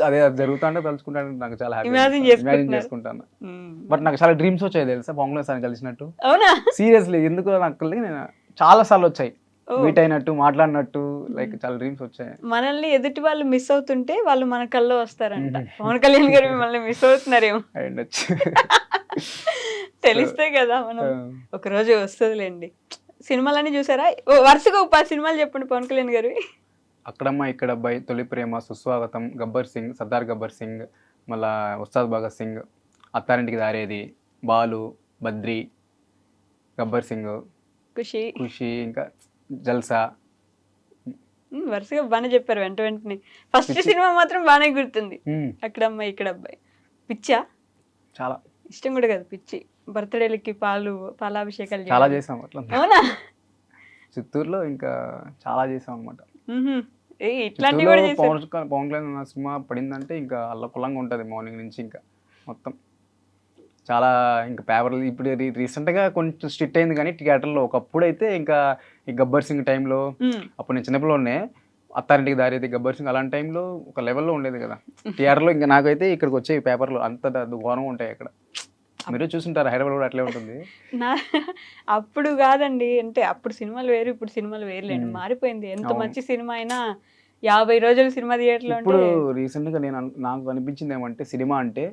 C: అదే జరుగుతా అంటే తలుచుకుంటాను, నాకు చాలా హ్యాపీ,
B: Imagine
C: ఇమాజిన్ చేసుకుంటాను. బట్ నాకు చాలా డ్రీమ్స్ వచ్చాయి తెలుసా పవన్ కళ్యాణ్ సార్ని కలిసినట్టు.
B: అవునా?
C: సీరియస్లీ ఎందుకు నాకు నేను చాలా సార్లు వచ్చాయి, మీట్ అయినట్టు, మాట్లాడినట్టు, లైక్ చాలా డ్రీమ్స్ వచ్చాయి.
B: మనల్ని ఎదుటి వాళ్ళు మిస్ అవుతుంటే వాళ్ళు మన కల్లో వస్తారంట. పవన్ కళ్యాణ్ గారు మిమ్మల్ని మిస్ అవుతున్నారేమో.
C: అయ్యుండొచ్చు.
B: తెలిస్తే కదా మనం. ఒక రోజు వస్తుందిలేండి. సినిమాలన్నీ చూసారా? వరుసగా 10 సినిమాలు చెప్పండి పవన్ కళ్యాణ్ గారు.
C: అక్కడమ్మ ఇక్కడ అబ్బాయి, తొలి ప్రేమ, సుస్వాగతం, గబ్బర్ సింగ్, సర్దార్ గబ్బర్ సింగ్, మళ్ళా ఉస్తాద్ భగత్ సింగ్, అత్తారింటికి దారేది, బాలు, బద్రి, గబ్బర్ సింగ్,
B: ఖుషి,
C: ఇంకా జల్సా.
B: వరుసగా బాగానే చెప్పారు వెంట వెంటనే. ఫస్ట్ సినిమా మాత్రం బాగానే గుర్తుంది, అక్కడమ్మ ఇక్కడ అబ్బాయి. పిచ్చా? చాలా ఇష్టం కూడా కదా పిచ్చి. బర్త్డేలకి పాలాభిషేకాలు
C: చాలా చేసాం అట్లా.
B: అవునా?
C: చిత్తూరులో ఇంకా చాలా చేసాం అనమాట.
B: ఇట్లాంటివి కూడా
C: పవన్ కళ్యాణ్ సినిమా పడిందంటే ఇంకా అల్లకుల్లంగా ఉంటుంది మార్నింగ్ నుంచి. ఇంకా మొత్తం చాలా ఇంకా పేపర్లు. ఇప్పుడు రీసెంట్గా కొంచెం స్ట్రిక్ట్ అయింది కానీ థియేటర్లో. ఒకప్పుడు అయితే ఇంకా ఈ గబ్బర్ సింగ్ టైంలో, అప్పుడు నేను చిన్నపిల్లనే, అత్తారింటికి దారేది, గబ్బర్ సింగ్ అలాంటి టైంలో ఒక లెవెల్లో ఉండేది కదా థియేటర్లో. ఇంకా నాకైతే ఇక్కడికి వచ్చే పేపర్లు అంత ఘోరంగా ఉంటాయి అక్కడ. మీరు చూసుంటారు, హైదరాబాద్ కూడా అట్లే ఉంటుంది.
B: అప్పుడు కాదండి, అంటే అప్పుడు సినిమాలు వేరు, ఇప్పుడు సినిమాలు వేరులేండి, మారిపోయింది. ఎంత మంచి సినిమా అయినా 50 రోజులు సినిమా థియేటర్లో.
C: ఇప్పుడు రీసెంట్గా నాకు అనిపించింది ఏమంటే, సినిమా అంటే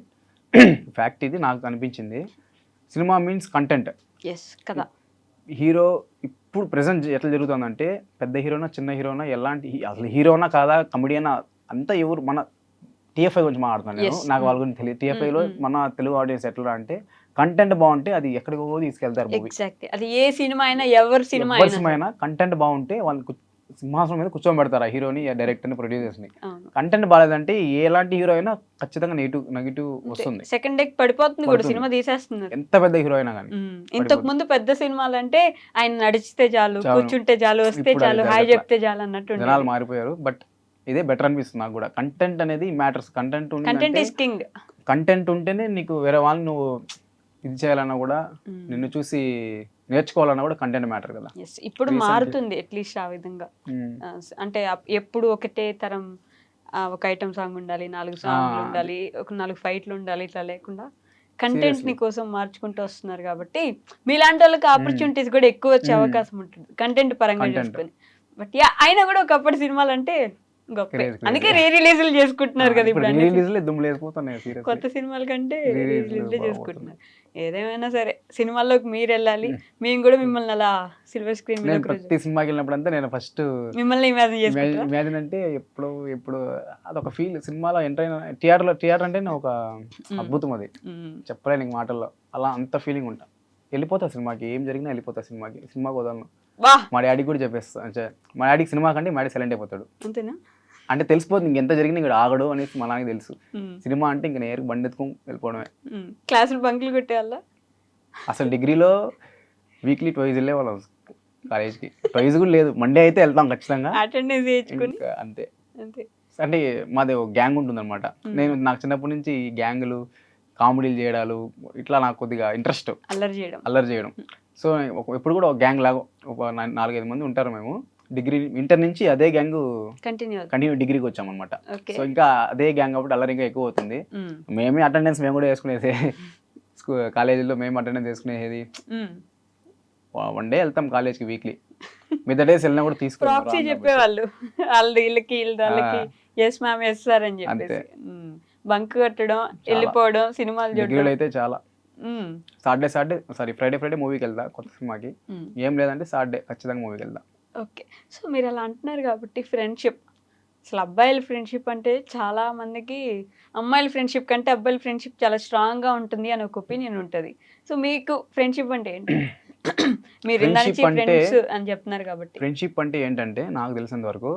C: ఫ్యాక్ట్ ఇది నాకు అనిపించింది, సినిమా మీన్స్ కంటెంట్.
B: కదా.
C: హీరో ఇప్పుడు ప్రెసెంట్ ఎట్లా జరుగుతుందంటే, పెద్ద హీరోనా చిన్న హీరోనా, ఎలాంటి అసలు హీరోనా కాదా కమెడియనా అంతా ఎవరు, మన టీఎఫ్ఐ గురించి మాట్లాడుతున్నాను నేను, నాకు వాళ్ళ గురించి తెలియదు. టీఎఫ్ఐలో మన తెలుగు ఆడియన్స్ ఎట్లా అంటే, కంటెంట్ బాగుంటే అది ఎక్కడికో తీసుకెళ్తారు మూవీ.
B: అది ఏ సినిమా అయినా, ఎవరి సినిమా
C: అయినా కంటెంట్ బాగుంటే వాళ్ళకి సింహాసనం మీద కూర్చోబెడతారు, ఆ హీరోని, డైరెక్టర్ని, ప్రొడ్యూసర్స్ని. కంటెంట్ బాగాలేదంటే ఎలాంటి హీరో అయినా ఖచ్చితంగా నెగిటివ్ వస్తుంది.
B: సెకండ్ డేకి పడిపోతుంది కూడా, సినిమా తీసేస్తున్నారు
C: ఎంత పెద్ద హీరో అయినా కానీ.
B: ఇంతకు ముందు పెద్ద సినిమాలు అంటే ఆయన నడిచితే చాలు, కూర్చుంటే చాలు, వస్తే చాలు, హాయ్ చెప్తే చాలు అన్నట్టు
C: జనాలు మారిపోయారు. బట్ ఇదే బెటర్ అనిపిస్తుంది నాకు కూడా. కంటెంట్ అనేది మ్యాటర్స్. కంటెంట్ ఉంటేనే నీకు వేరే వాళ్ళు నువ్వు ఇది చేయాలన్నా కూడా, నిన్ను చూసి నేర్చుకోవాలన్నా కూడా కంటెంట్ మ్యాటర్ కదా.
B: ఇప్పుడు మారుతుంది అట్లీస్ట్ ఆ విధంగా. అంటే ఎప్పుడు ఒకటే తరం, ఒక ఐటమ్ సాంగ్ ఉండాలి, 4 సాంగ్లు ఉండాలి, ఒక 4 ఫైట్లు ఉండాలి, ఇట్లా లేకుండా కంటెంట్ ని కోసం మార్చుకుంటూ వస్తున్నారు. కాబట్టి మీలాంటి వాళ్ళకి ఆపర్చునిటీస్ కూడా ఎక్కువ వచ్చే అవకాశం ఉంటుంది కంటెంట్ పరంగా చూసుకొని. బట్ అయినా కూడా ఒకప్పటి సినిమాలు అంటే గొప్ప, అందుకే రిలీజులు చేసుకుంటున్నారు కదా ఇప్పుడు. కొత్త సినిమాల కంటే రిలీజులు చేసుకుంటున్నారు. ఏదేమైనా సరే సినిమాల్లోకి మీరు వెళ్ళాలి, మేము కూడా మిమ్మల్ని అలా సిల్వర్ స్క్రీన్ మీద
C: ప్రతి సినిమాకి వెళ్ళినప్పుడు నేను ఫస్ట్
B: మిమ్మల్ని ఇమాజిన్
C: అంటే ఎప్పుడు అదొక ఫీల్. సినిమాలో ఎంటర్ అయిన థియేటర్ అంటే ఒక అద్భుతం, అది చెప్పలేను ఇంక మాటల్లో. అలా అంత ఫీలింగ్ ఉంటా. వెళ్ళిపోతా సినిమాకి, ఏం జరిగినా వెళ్ళిపోతా సినిమాకి వదలను. మా డాడీకి కూడా చెప్పేస్తా, మా డాడీకి సినిమా కంటే మా డాడీ సైలెంట్ అయిపోతాడు.
B: అంతేనా?
C: అంటే తెలిసిపోతుంది ఇంకెంత జరిగినా ఇక్కడ ఆగడు అనేసి మా నాన్నకి తెలుసు. సినిమా అంటే ఇంక నేరు బండి ఎత్తుకొని వెళ్ళిపోవడమే.
B: క్లాసులు బంకులు కొట్టేవాళ్ళ?
C: అసలు డిగ్రీలో వీక్లీ 2 వెళ్ళేవాళ్ళం కాలేజ్కి. 2 కూడా లేదు, మండే అయితే వెళ్తాం ఖచ్చితంగా,
B: అటెండెన్స్ వేయించుకొని
C: అంతే. అంటే మాది ఒక గ్యాంగ్ ఉంటుంది అనమాట. నాకు చిన్నప్పటి నుంచి ఈ గ్యాంగులు, కామెడీలు చేయడాలు ఇట్లా నాకు కొద్దిగా ఇంట్రెస్ట్, అల్లరి చేయడం. సో ఎప్పుడు కూడా ఒక గ్యాంగ్ లాగా ఒక 4-5 మంది ఉంటారు మేము. ఇంటర్ నుంచి అదే గ్యాంగ్ కంటిన్యూ డిగ్రీకి వచ్చాం అనమాట. సో ఇంకా అదే గ్యాంగ్ కాబట్టి అల్లరి ఇంకా ఎక్కువ అవుతుంది. మేమే అటెండెన్స్ మేము కూడా వేసుకునేది కాలేజీలో, మేము అటెండెన్స్ వేసుకునేది. 1 డే వెళ్తాం కాలేజ్కి వీక్లీ, మిగతా డేస్ వెళ్ళినా కూడా
B: తీసుకుని చెప్పేవాళ్ళు వీళ్ళకి ఎస్ మ్యామ్ ఎస్ సార్ అని చెప్పేసి బంక్ కట్టడం, వెళ్ళిపోవడం, సినిమాలు చూడడం
C: అయితే చాలా. ఫ్రైడే మూవీకి వెళ్తా కొత్త సినిమాకి. ఏం లేదంటే సాటర్డే ఖచ్చితంగా మూవీకి వెళ్తా.
B: ఓకే. సో మీరు అలా అంటున్నారు కాబట్టి ఫ్రెండ్షిప్, అసలు అబ్బాయిల ఫ్రెండ్షిప్ అంటే చాలా మందికి అమ్మాయిల ఫ్రెండ్షిప్ కంటే అబ్బాయిల ఫ్రెండ్షిప్ చాలా స్ట్రాంగ్గా ఉంటుంది అని ఒక ఒపీనియన్ ఉంటుంది. సో మీకు ఫ్రెండ్షిప్ అంటే ఏంటి? మీరు ఫ్రెండ్స్ అని చెప్తున్నారు కాబట్టి.
C: ఫ్రెండ్షిప్ అంటే ఏంటంటే నాకు తెలిసినంత వరకు,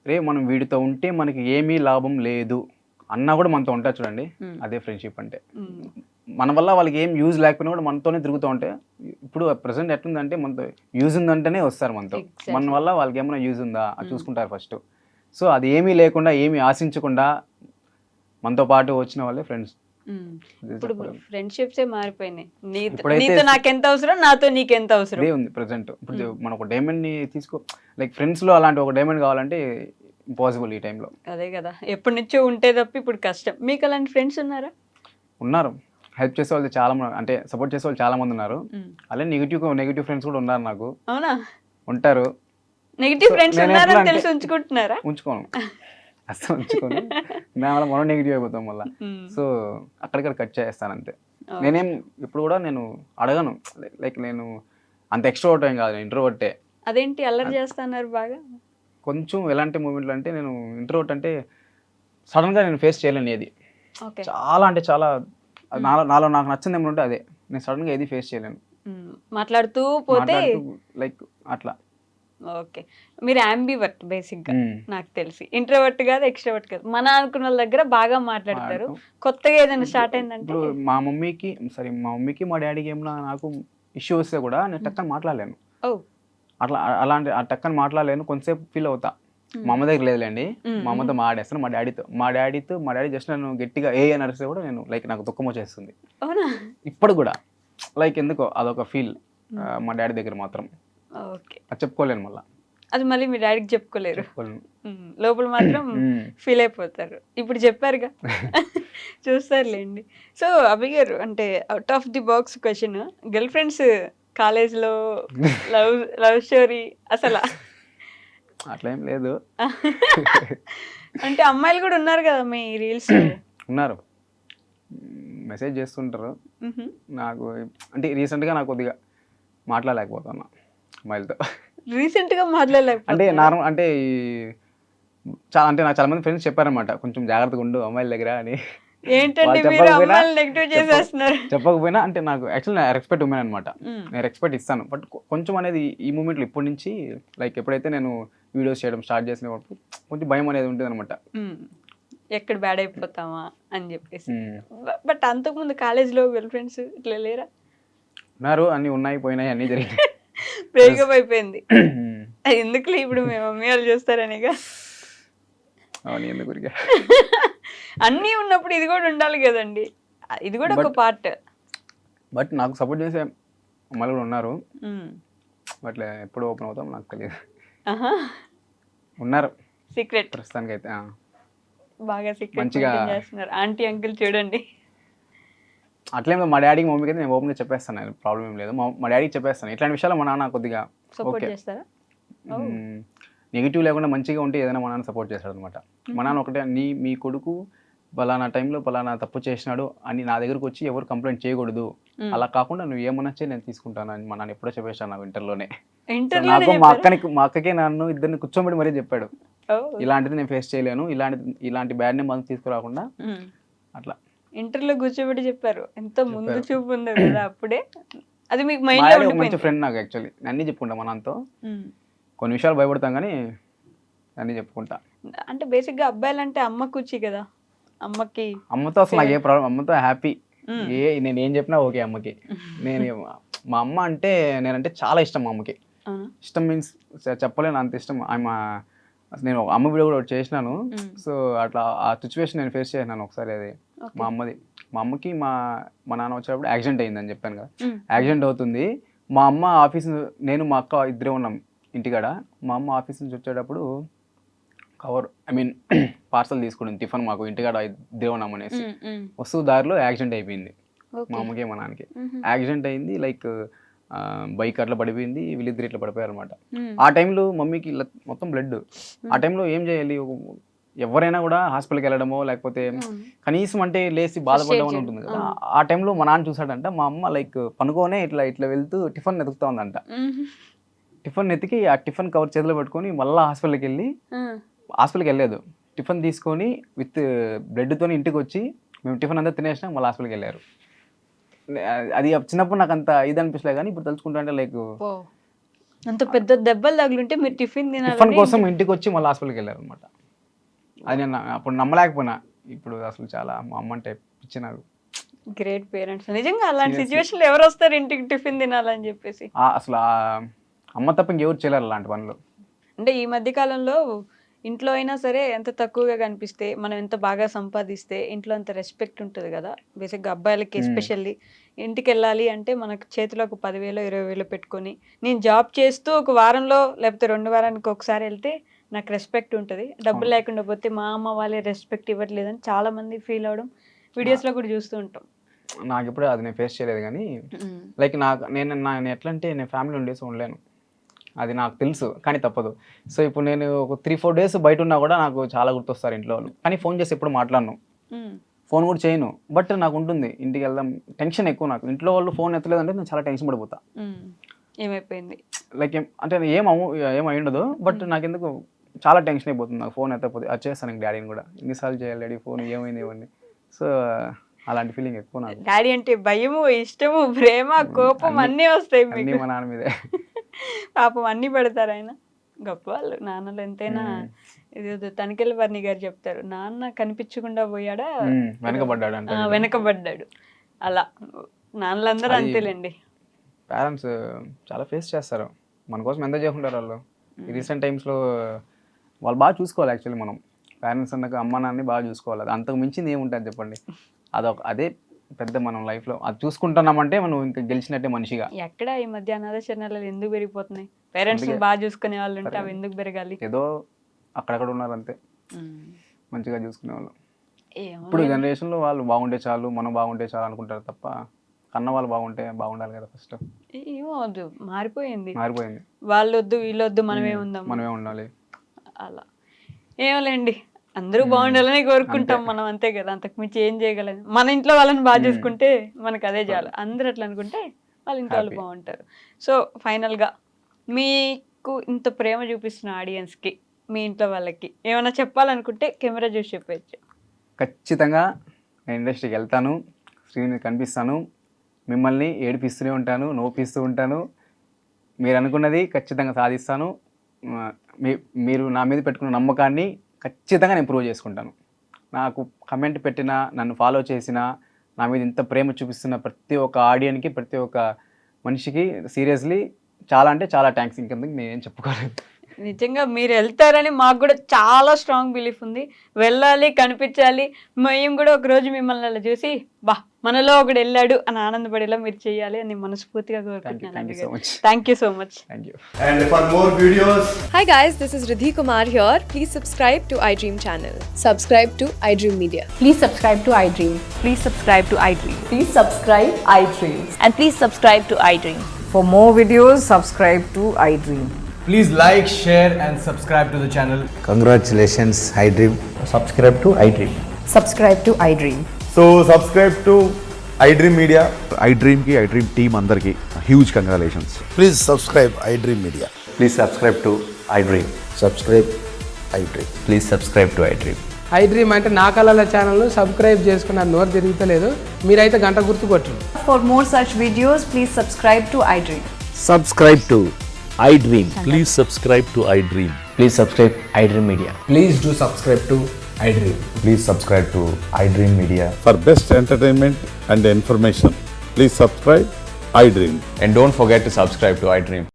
C: రే మనం వీడితో ఉంటే మనకి ఏమీ లాభం లేదు, అన్న కూడా మనతో ఉంటారు చూడండి,
B: Hmm.
C: అదే ఫ్రెండ్షిప్ అంటే.
B: Hmm.
C: మన వల్ల వాళ్ళకి ఏం యూజ్ లేకపోయినా కూడా మనతోనే తిరుగుతూ ఉంటే, ఇప్పుడు ప్రెసెంట్ ఎట్లుందంటే మనతో యూజ్ ఉందంటేనే వస్తారు మనతో.
B: Exactly.
C: మన వల్ల వాళ్ళకి ఏమైనా యూజ్ ఉందా అది
B: Hmm.
C: చూసుకుంటారు ఫస్ట్. సో అది ఏమీ లేకుండా ఏమీ ఆశించకుండా మనతో పాటు వచ్చిన వాళ్ళే ఫ్రెండ్స్.
B: Hmm. ఇప్పుడు ఫ్రెండ్షిప్సే మారిపోయినాయి.
C: ఇప్పుడైతే
B: నీతో నాకెంత అవసరం, నాతో నీకెంత అవసరం.
C: ఇదే ఉంది ప్రెసెంట్. ఇప్పుడు మనం ఒక డైమండ్ని లైక్ ఫ్రెండ్స్లో అలాంటి ఒక డైమండ్ కావాలంటే ఇంపాసిబుల్ ఈ టైంలో.
B: అదే కదా, ఎప్పటి నుంచో ఉంటే తప్ప ఇప్పుడు కష్టం. మీకు అలాంటి ఫ్రెండ్స్ ఉన్నారా?
C: ఉన్నారు, హెల్ప్ చేసే వాళ్ళు చాలా మంది, అంటే సపోర్ట్ చేసే వాళ్ళు చాలా మంది ఉన్నారు. అలాగే నెగిటివ్ ఫ్రెండ్స్ కూడా ఉన్నారు నాకు.
B: అవునా?
C: ఉంటారు.
B: నెగిటివ్
C: So,
B: ఫ్రెండ్స్
C: నేను
B: ఉన్నారని
C: ఎట్లా అంటే-
B: తెలిసి ఉంచుకుంటున్నారా?
C: ఉంచుకోను, అసలు ఉంచుకోను. దానివల్ల మనం నెగిటివ్ అయిపోతాం మళ్ళీ. సో అక్కడిక్కడ కట్ చేస్తాను అంతే. నేనేం ఇప్పుడు కూడా నేను అడగను, లైక్ నేను అంత ఎక్స్ట్రోవర్ట్ ఏం కాదు, ఇంట్రోవర్టే.
B: అదేంటి అల్లరి చేస్తున్నారు బాగా?
C: కొంచెం ఎలాంటి మూమెంట్లు అంటే నేను ఇంట్రోవర్ట్ అంటే సడన్గా నేను ఫేస్ చేయలేను ఏది.
B: ఓకే.
C: చాలా అంటే చాలా నాలో నాకు నచ్చింది ఏమైనా ఉంటే అదే. నేను సడన్గా ఏది ఫేస్ చేయలేను.
B: మాట్లాడుతూ పోతే
C: లైక్ అట్లా.
B: ఓకే. మీరు యాంబివర్ట్ బేసిక్గా నాకు తెలిసి. ఇంట్రోవర్ట్ కాదు, ఎక్స్ట్రోవర్ట్ కాదు. మన అనుకున్న వాళ్ళ దగ్గర బాగా మాట్లాడతారు. కొత్తగా ఏదైనా స్టార్ట్ అయిందంటే
C: ఇప్పుడు మా మమ్మీకి మా డాడీకి ఏమన్నా నాకు ఇష్యూ వస్తే కూడా నేను టక్కని మాట్లాడలేను.
B: ఓ
C: అట్లా అలాంటి ఆ టక్కని మాట్లాడలేను, కొంతసేపు ఫీల్ అవుతా. మా అమ్మ దగ్గర లేదులేండి, మా అమ్మతో మాట్లాడేస్తాను. మా డాడీ జస్ట్ నన్ను గట్టిగా ఏ అని అరిస్తే కూడా నేను లైక్ నాకు దుఃఖం వచ్చేస్తుంది.
B: అవునా?
C: ఇప్పుడు కూడా లైక్ ఎందుకో అదొక ఫీల్ మా డాడీ దగ్గర మాత్రం.
B: ఓకే.
C: అది చెప్పుకోలేను మళ్ళీ.
B: అది మళ్ళీ మీ డాడీకి చెప్పుకోలేరు.
C: చెప్పుకోలేను.
B: లోపల మాత్రం ఫీల్ అయిపోతారు. ఇప్పుడు చెప్పారుగా, చూస్తారులేండి. సో అభి గారు, అంటే out of the box question, girl friends కాలేజ్లో లవ్ స్టోరీ అసలు
C: అట్లా ఏం లేదు.
B: అంటే అమ్మాయిలు కూడా ఉన్నారు కదా మీ రీల్స్?
C: ఉన్నారు, మెసేజ్ చేస్తుంటారు. నాకు అంటే రీసెంట్గా నాకు కొద్దిగా మాట్లాడలేకపోతున్నా అమ్మాయిలతో.
B: రీసెంట్గా మాట్లాడలేకపోతే
C: అంటే నార్మల్ అంటే నాకు చాలా మంది ఫ్రెండ్స్ చెప్పారనమాట, కొంచెం జాగ్రత్తగా ఉండు అమ్మాయిల దగ్గర అని.
B: ఏంటంటే మీరు అమ్మాయిలు నెగిటివ్ చేసేస్తున్నారు.
C: చెప్పకపోయినా అంటే నాకు యాక్చువల్లీ నేను రెస్పెక్ట్ ఉమెన్ అనమాట, నేను రెస్పెక్ట్ ఇస్తాను. బట్ కొంచెం అనేది ఈ మూమెంట్లో ఇప్పటి నుంచి లైక్ ఎప్పుడైతే నేను వీడియోస్ చేయడం స్టార్ట్ చేసినప్పుడు కొంచెం భయం అనేది ఉంటుంది అనమాట.
B: ఎక్కడ బ్యాడ్ అయిపోతామా అని చెప్పేసి. బట్ అంతకుముందు కాలేజ్లో గర్ల్ ఫ్రెండ్స్ ఇట్లా లేరా?
C: ఉన్నారు, అన్నీ ఉన్నాయి, పోయినాయి, అన్నీ జరిగినాయి.
B: బ్రేకప్ అయిపోయింది. ఎందుకులే ఇప్పుడు మీ మమ్మీ వాళ్ళు చూస్తారనిగా.
C: అవును, ఎందుకు ఊరికే.
B: అన్నీ ఉన్నప్పుడు ఇది కూడా ఉండాలి కదండి, ఇది కూడా ఒక పార్ట్.
C: బట్ నాకు సపోర్ట్ చేసే అమ్మాయిలు కూడా ఉన్నారు. బట్ ఎప్పుడు ఓపెన్ అవుతాం నాకు తెలియదు. ఉన్నారు
B: సీక్రెట్
C: ప్రస్తుతానికి అయితే.
B: బాగా సీక్రెట్
C: మంచిగా
B: చేస్తున్నారు. ఆంటీ అంకుల్ చూడండి.
C: అట్లేం మా డాడీకి మమ్మీకి అయితే నేను ఓపెన్గా చెప్పేస్తాను, ప్రాబ్లం ఏం లేదు. మా డాడీకి చెప్పేస్తాను ఇట్లాంటి విషయాలు. మా నాన్న కొద్దిగా
B: సపోర్ట్ చేస్తారా?
C: నెగిటివ్ లేకుండా మంచిగా ఉంటే ఏదైనా మా నాన్న సపోర్ట్ చేస్తాడు అనమాట. మా నాన్న ఒకటే, మీ కొడుకు పలానా టైంలో పలానా తప్పు చేసినాడు అని నా దగ్గరకు వచ్చి ఎవరు కంప్లైంట్ చేయకూడదు, అలా కాకుండా నువ్వు ఏమన్నా నేను తీసుకుంటాను అని మా నాన్న ఎప్పుడో చెప్పేసాను నాకు ఇంటర్లోనే. నాకు మా అక్కకి నన్ను ఇద్దరిని కూర్చోబెట్టి మరీ చెప్పాడు, ఇలాంటిది నేను ఫేస్ చేయలేను, ఇలాంటి బ్యాడ్ నేమ్ మనం తీసుకురాకుండా అట్లా.
B: ఇంటర్లో కూర్చోబెట్టి చెప్పారు. ఎంతో ముందు చూపు ఉంది కదా అప్పుడే. అది మీకు మైండ్ లో ఉండిపోయింది.
C: మంచి ఫ్రెండ్ నాకు యాక్చువల్లీ. అన్నీ చెప్పుకుంటా మా నాన్నతో. కొన్ని విషయాలు భయపడతాం కానీ అన్నీ చెప్పుకుంటా.
B: అంటే బేసిక్గా అబ్బాయిలు అంటే అమ్మ కూర్చి కదా,
C: అమ్మతో అసలు నాకు ఏ ప్రాబ్లం, అమ్మతో హ్యాపీ. నేను ఏం చెప్పినా ఓకే అమ్మకి. మా అమ్మ అంటే నేనంటే చాలా ఇష్టం. మా అమ్మకి ఇష్టం మీన్స్ చెప్పలేను, అంత ఇష్టం. నేను అమ్మ వీడియో కూడా ఒకటి చేసినాను. సో అట్లా ఆ సిచ్యువేషన్ నేను ఫేస్ చేసినాను ఒకసారి. అది మా అమ్మకి మా నాన్న వచ్చేటప్పుడు యాక్సిడెంట్ అయిందని చెప్పాను కదా. యాక్సిడెంట్ అవుతుంది, మా అమ్మ ఆఫీస్, నేను మా అక్క ఇద్దరే ఉన్నాం ఇంటికాడ. మా అమ్మ ఆఫీస్ నుంచి వచ్చేటప్పుడు పార్సల్ తీసుకుని టిఫిన్ మాకు ఇంటికాడ ఇద్దరే ఉన్నాం అనేసి వస్తూ దారిలో యాక్సిడెంట్ అయిపోయింది. మా అమ్మకి మా నాన్నకి యాక్సిడెంట్ అయింది. లైక్ బైక్ అట్లా పడిపోయింది, వీళ్ళిద్దరు ఇట్లా పడిపోయారు అనమాట. ఆ టైంలో మమ్మీకి మొత్తం బ్లడ్. ఆ టైంలో ఏం చేయాలి, ఎవరైనా కూడా హాస్పిటల్కి వెళ్ళడమో లేకపోతే కనీసం అంటే లేచి బాధపడడం అని ఉంటుంది కదా. ఆ టైంలో మా నాన్న చూసాడంట, మా అమ్మ లైక్ పనుకోనే ఇట్లా వెళ్తూ టిఫిన్ ఎతుకుతా ఉందంట. టిఫిన్ ఎతికి ఆ టిఫిన్ కవర్ చేతిలో పెట్టుకొని మళ్ళీ హాస్పిటల్కి వెళ్ళలేదు, టిఫిన్ తీసుకొని విత్ బ్లడ్తో ఇంటికి వచ్చి మేము టిఫిన్ అంతా తినేసినా మళ్ళీ హాస్పిటల్కి వెళ్ళారు. అది చిన్నప్పుడు నాకు అంత ఇది అనిపిస్తలే కానీ ఇప్పుడు తలుచుకుంటా అంటే లైక్
B: అంత పెద్ద దెబ్బలు తగులుంటే మీరు టిఫిన్
C: కోసం ఇంటికి వచ్చి మళ్ళీ హాస్పిటల్కి వెళ్ళారు అనమాట. అది నేను అప్పుడు నమ్మలేకపోయినా, ఇప్పుడు అసలు చాలా మా అమ్మ అంటే పిచ్చి నాకు.
B: Great parents. నిజంగా అలాంటి సిచ్యువేషన్లో ఎవరు వస్తారు ఇంటికి టిఫిన్ తినాలని చెప్పేసి?
C: అసలు అమ్మ తప్ప ఇంకెవరు చేయలేరు అలాంటి పనులు.
B: అంటే ఈ మధ్య కాలంలో ఇంట్లో అయినా సరే ఎంత తక్కువగా కనిపిస్తే, మనం ఎంత బాగా సంపాదిస్తే ఇంట్లో అంత రెస్పెక్ట్ ఉంటుంది కదా. బేసిక్గా అబ్బాయిలకి ఎస్పెషల్లీ ఇంటికి వెళ్ళాలి అంటే మనకు చేతిలో ఒక 10,000 20,000 పెట్టుకొని నేను జాబ్ చేస్తూ ఒక వారంలో లేకపోతే 2 వారానికి ఒకసారి వెళ్తే నాకు రెస్పెక్ట్ ఉంటుంది. డబ్బులు లేకుండా పోతే మా అమ్మ వాళ్ళే రెస్పెక్ట్ ఇవ్వట్లేదని చాలా మంది ఫీల్ అవడం వీడియోస్లో కూడా చూస్తూ ఉంటాం.
C: నాకు ఎప్పుడు అది నేను ఫేస్ చేయలేదు కానీ లైక్ నేను ఎట్లా అంటే నేను ఫ్యామిలీ ఉండేసి ఉండలేను, అది నాకు తెలుసు కానీ తప్పదు. సో ఇప్పుడు నేను ఒక 3-4 డేస్ బయట ఉన్నా కూడా నాకు చాలా గుర్తొస్తారు ఇంట్లో వాళ్ళు. కానీ ఫోన్ చేసి ఎప్పుడు మాట్లాడను, ఫోన్ కూడా చేయను. బట్ నాకు ఉంటుంది ఇంటికి వెళ్దాం టెన్షన్ ఎక్కువ నాకు. ఇంట్లో వాళ్ళు ఫోన్ ఎత్తలేదంటే నేను చాలా టెన్షన్ పడిపోతా.
B: ఏమైపోయింది
C: లైక్ అంటే ఏమై ఉండదు, బట్ నాకు ఎందుకు చాలా టెన్షన్ అయిపోతుంది నాకు ఫోన్ ఎత్తకపోతే. అది చేస్తాను ఇంక డాడీని కూడా, ఎన్నిసార్లు చేయాలి డాడీ ఫోన్, ఏమైంది ఇవన్నీ. సో అలాంటి ఫీలింగ్ ఎక్కువ నాకు.
B: డాడీ అంటే భయము, ఇష్టము, ప్రేమ, కోపం అన్నీ వస్తాయి
C: అన్నీ మా నాన్న మీదే.
B: పాపం అన్నీ పెడతారు ఆయన. గొప్ప వాళ్ళు నాన్నలు ఎంతైనా. ఇది తనికెళ్ళ వర్ణి గారు చెప్తారు, నాన్న కనిపించకుండా పోయాడా
C: వెనకబడ్డాడు అంటే.
B: వెనకబడ్డాడు. అలా నాన్నలందరూ అంతేలేండి.
C: పేరెంట్స్ చాలా ఫేస్ చేస్తారు, మన కోసం ఎంత చేసుకుంటారు వాళ్ళు. ఈ రీసెంట్ టైమ్స్లో వాళ్ళు బాగా చూసుకోవాలి యాక్చువల్లీ. మనం పేరెంట్స్ అన్నాక అమ్మ నాన్నని బాగా చూసుకోవాలి. అది అంతకు మించింది ఏముంటుంది చెప్పండి. అదే పెద్ద మనం లైఫ్లో అది చూసుకుంటున్నామంటే మనం ఇంకా గెలిచినట్టే మనిషిగా.
B: ఎక్కడ ఈ మధ్య అనాథాశ్రమాలు ఎందుకు పెరిగిపోతున్నాయి? పేరెంట్స్ బాగా చూసుకునే వాళ్ళు ఉంటే అవి ఎందుకు పెరగాలి?
C: ఏదో అక్కడక్కడ ఉన్నారు అంతే మంచిగా చూసుకునే వాళ్ళు. ఇప్పుడు జనరేషన్లో వాళ్ళు బాగుంటే చాలు, మనం బాగుంటే చాలు అనుకుంటారు తప్ప కన్న వాళ్ళు బాగుండాలి కదా ఫస్ట్.
B: ఏమవద్దు, మారిపోయింది. వాళ్ళు వద్దు వీళ్ళు వద్దు, మనమే
C: ఉండాలి
B: అలా. ఏమోలేండి, అందరూ బాగుండాలని కోరుకుంటాం మనం, అంతే కదా. అంతకు మించి ఏం చేయగలం. మన ఇంట్లో వాళ్ళని బాగా చూసుకుంటే మనకు అదే చాలు. అందరూ అట్లా అనుకుంటే వాళ్ళ ఇంట్లో వాళ్ళు బాగుంటారు. సో ఫైనల్గా మీకు ఇంత ప్రేమ చూపిస్తున్న ఆడియన్స్కి, మీ ఇంట్లో వాళ్ళకి ఏమైనా చెప్పాలనుకుంటే కెమెరా చూసి చెప్పచ్చు.
C: ఖచ్చితంగా నేను ఇండస్ట్రీకి వెళ్తాను, స్క్రీన్ మీద కనిపిస్తాను, మిమ్మల్ని ఏడిపిస్తూనే ఉంటాను, నవ్విస్తూ ఉంటాను. మీరు అనుకున్నది ఖచ్చితంగా సాధిస్తాను. మీరు నా మీద పెట్టుకున్న నమ్మకాన్ని ఖచ్చితంగా నేను ప్రూవ్ చేసుకుంటాను. నాకు కమెంట్ పెట్టినా, నన్ను ఫాలో చేసినా, నా మీద ఇంత ప్రేమ చూపిస్తున్న ప్రతి ఒక్క ఆడియన్కి, ప్రతి ఒక్క మనిషికి సీరియస్లీ చాలా అంటే చాలా థ్యాంక్స్. ఇంకెందుకు నేనేం చెప్పుకోలేదు.
B: నిజంగా మీరు వెళ్తారని మాకు కూడా చాలా స్ట్రాంగ్ బిలీఫ్ ఉంది. వెళ్ళాలి, కనిపించాలి. మేము కూడా ఒకరోజు మిమ్మల్ని అలా చూసి మనలో ఒకడు వెళ్ళాడు అని ఆనందపడేలా మీరు చేయాలి అని మనస్ఫూర్తిగా కోరుకుంటున్నాను. Thank you so much.
E: And for more videos,
F: Hi guys, this is Riddhi Kumar here. Please subscribe to iDream channel. Subscribe to iDream Media.
G: Please subscribe to iDream.
H: Please subscribe to iDream.
G: Please subscribe iDream.
H: And please subscribe to iDream.
G: For more videos, subscribe to iDream.
E: please like, share and subscribe to the channel.
I: Congratulations, iDream.
E: Subscribe to iDream.
G: Subscribe to iDream.
E: So subscribe to iDream Media.
J: iDream ki iDream team andarki huge congratulations.
I: Please subscribe iDream Media. Please subscribe to iDream. Subscribe iDream. Please subscribe to iDream.
K: iDream అంటే నా కళల channel subscribe చేసుకున్న నోరు తిరుగుతలేదు, మీరైతే గంట గుర్తు కొట్టండి.
G: For more such videos, please subscribe to iDream.
I: Subscribe to iDream.
J: Please subscribe to iDream.
I: Please subscribe iDream Media.
E: Please do subscribe to iDream.
I: Please subscribe to iDream Media.
J: For best entertainment and information, please subscribe iDream.
I: And don't forget to subscribe to iDream.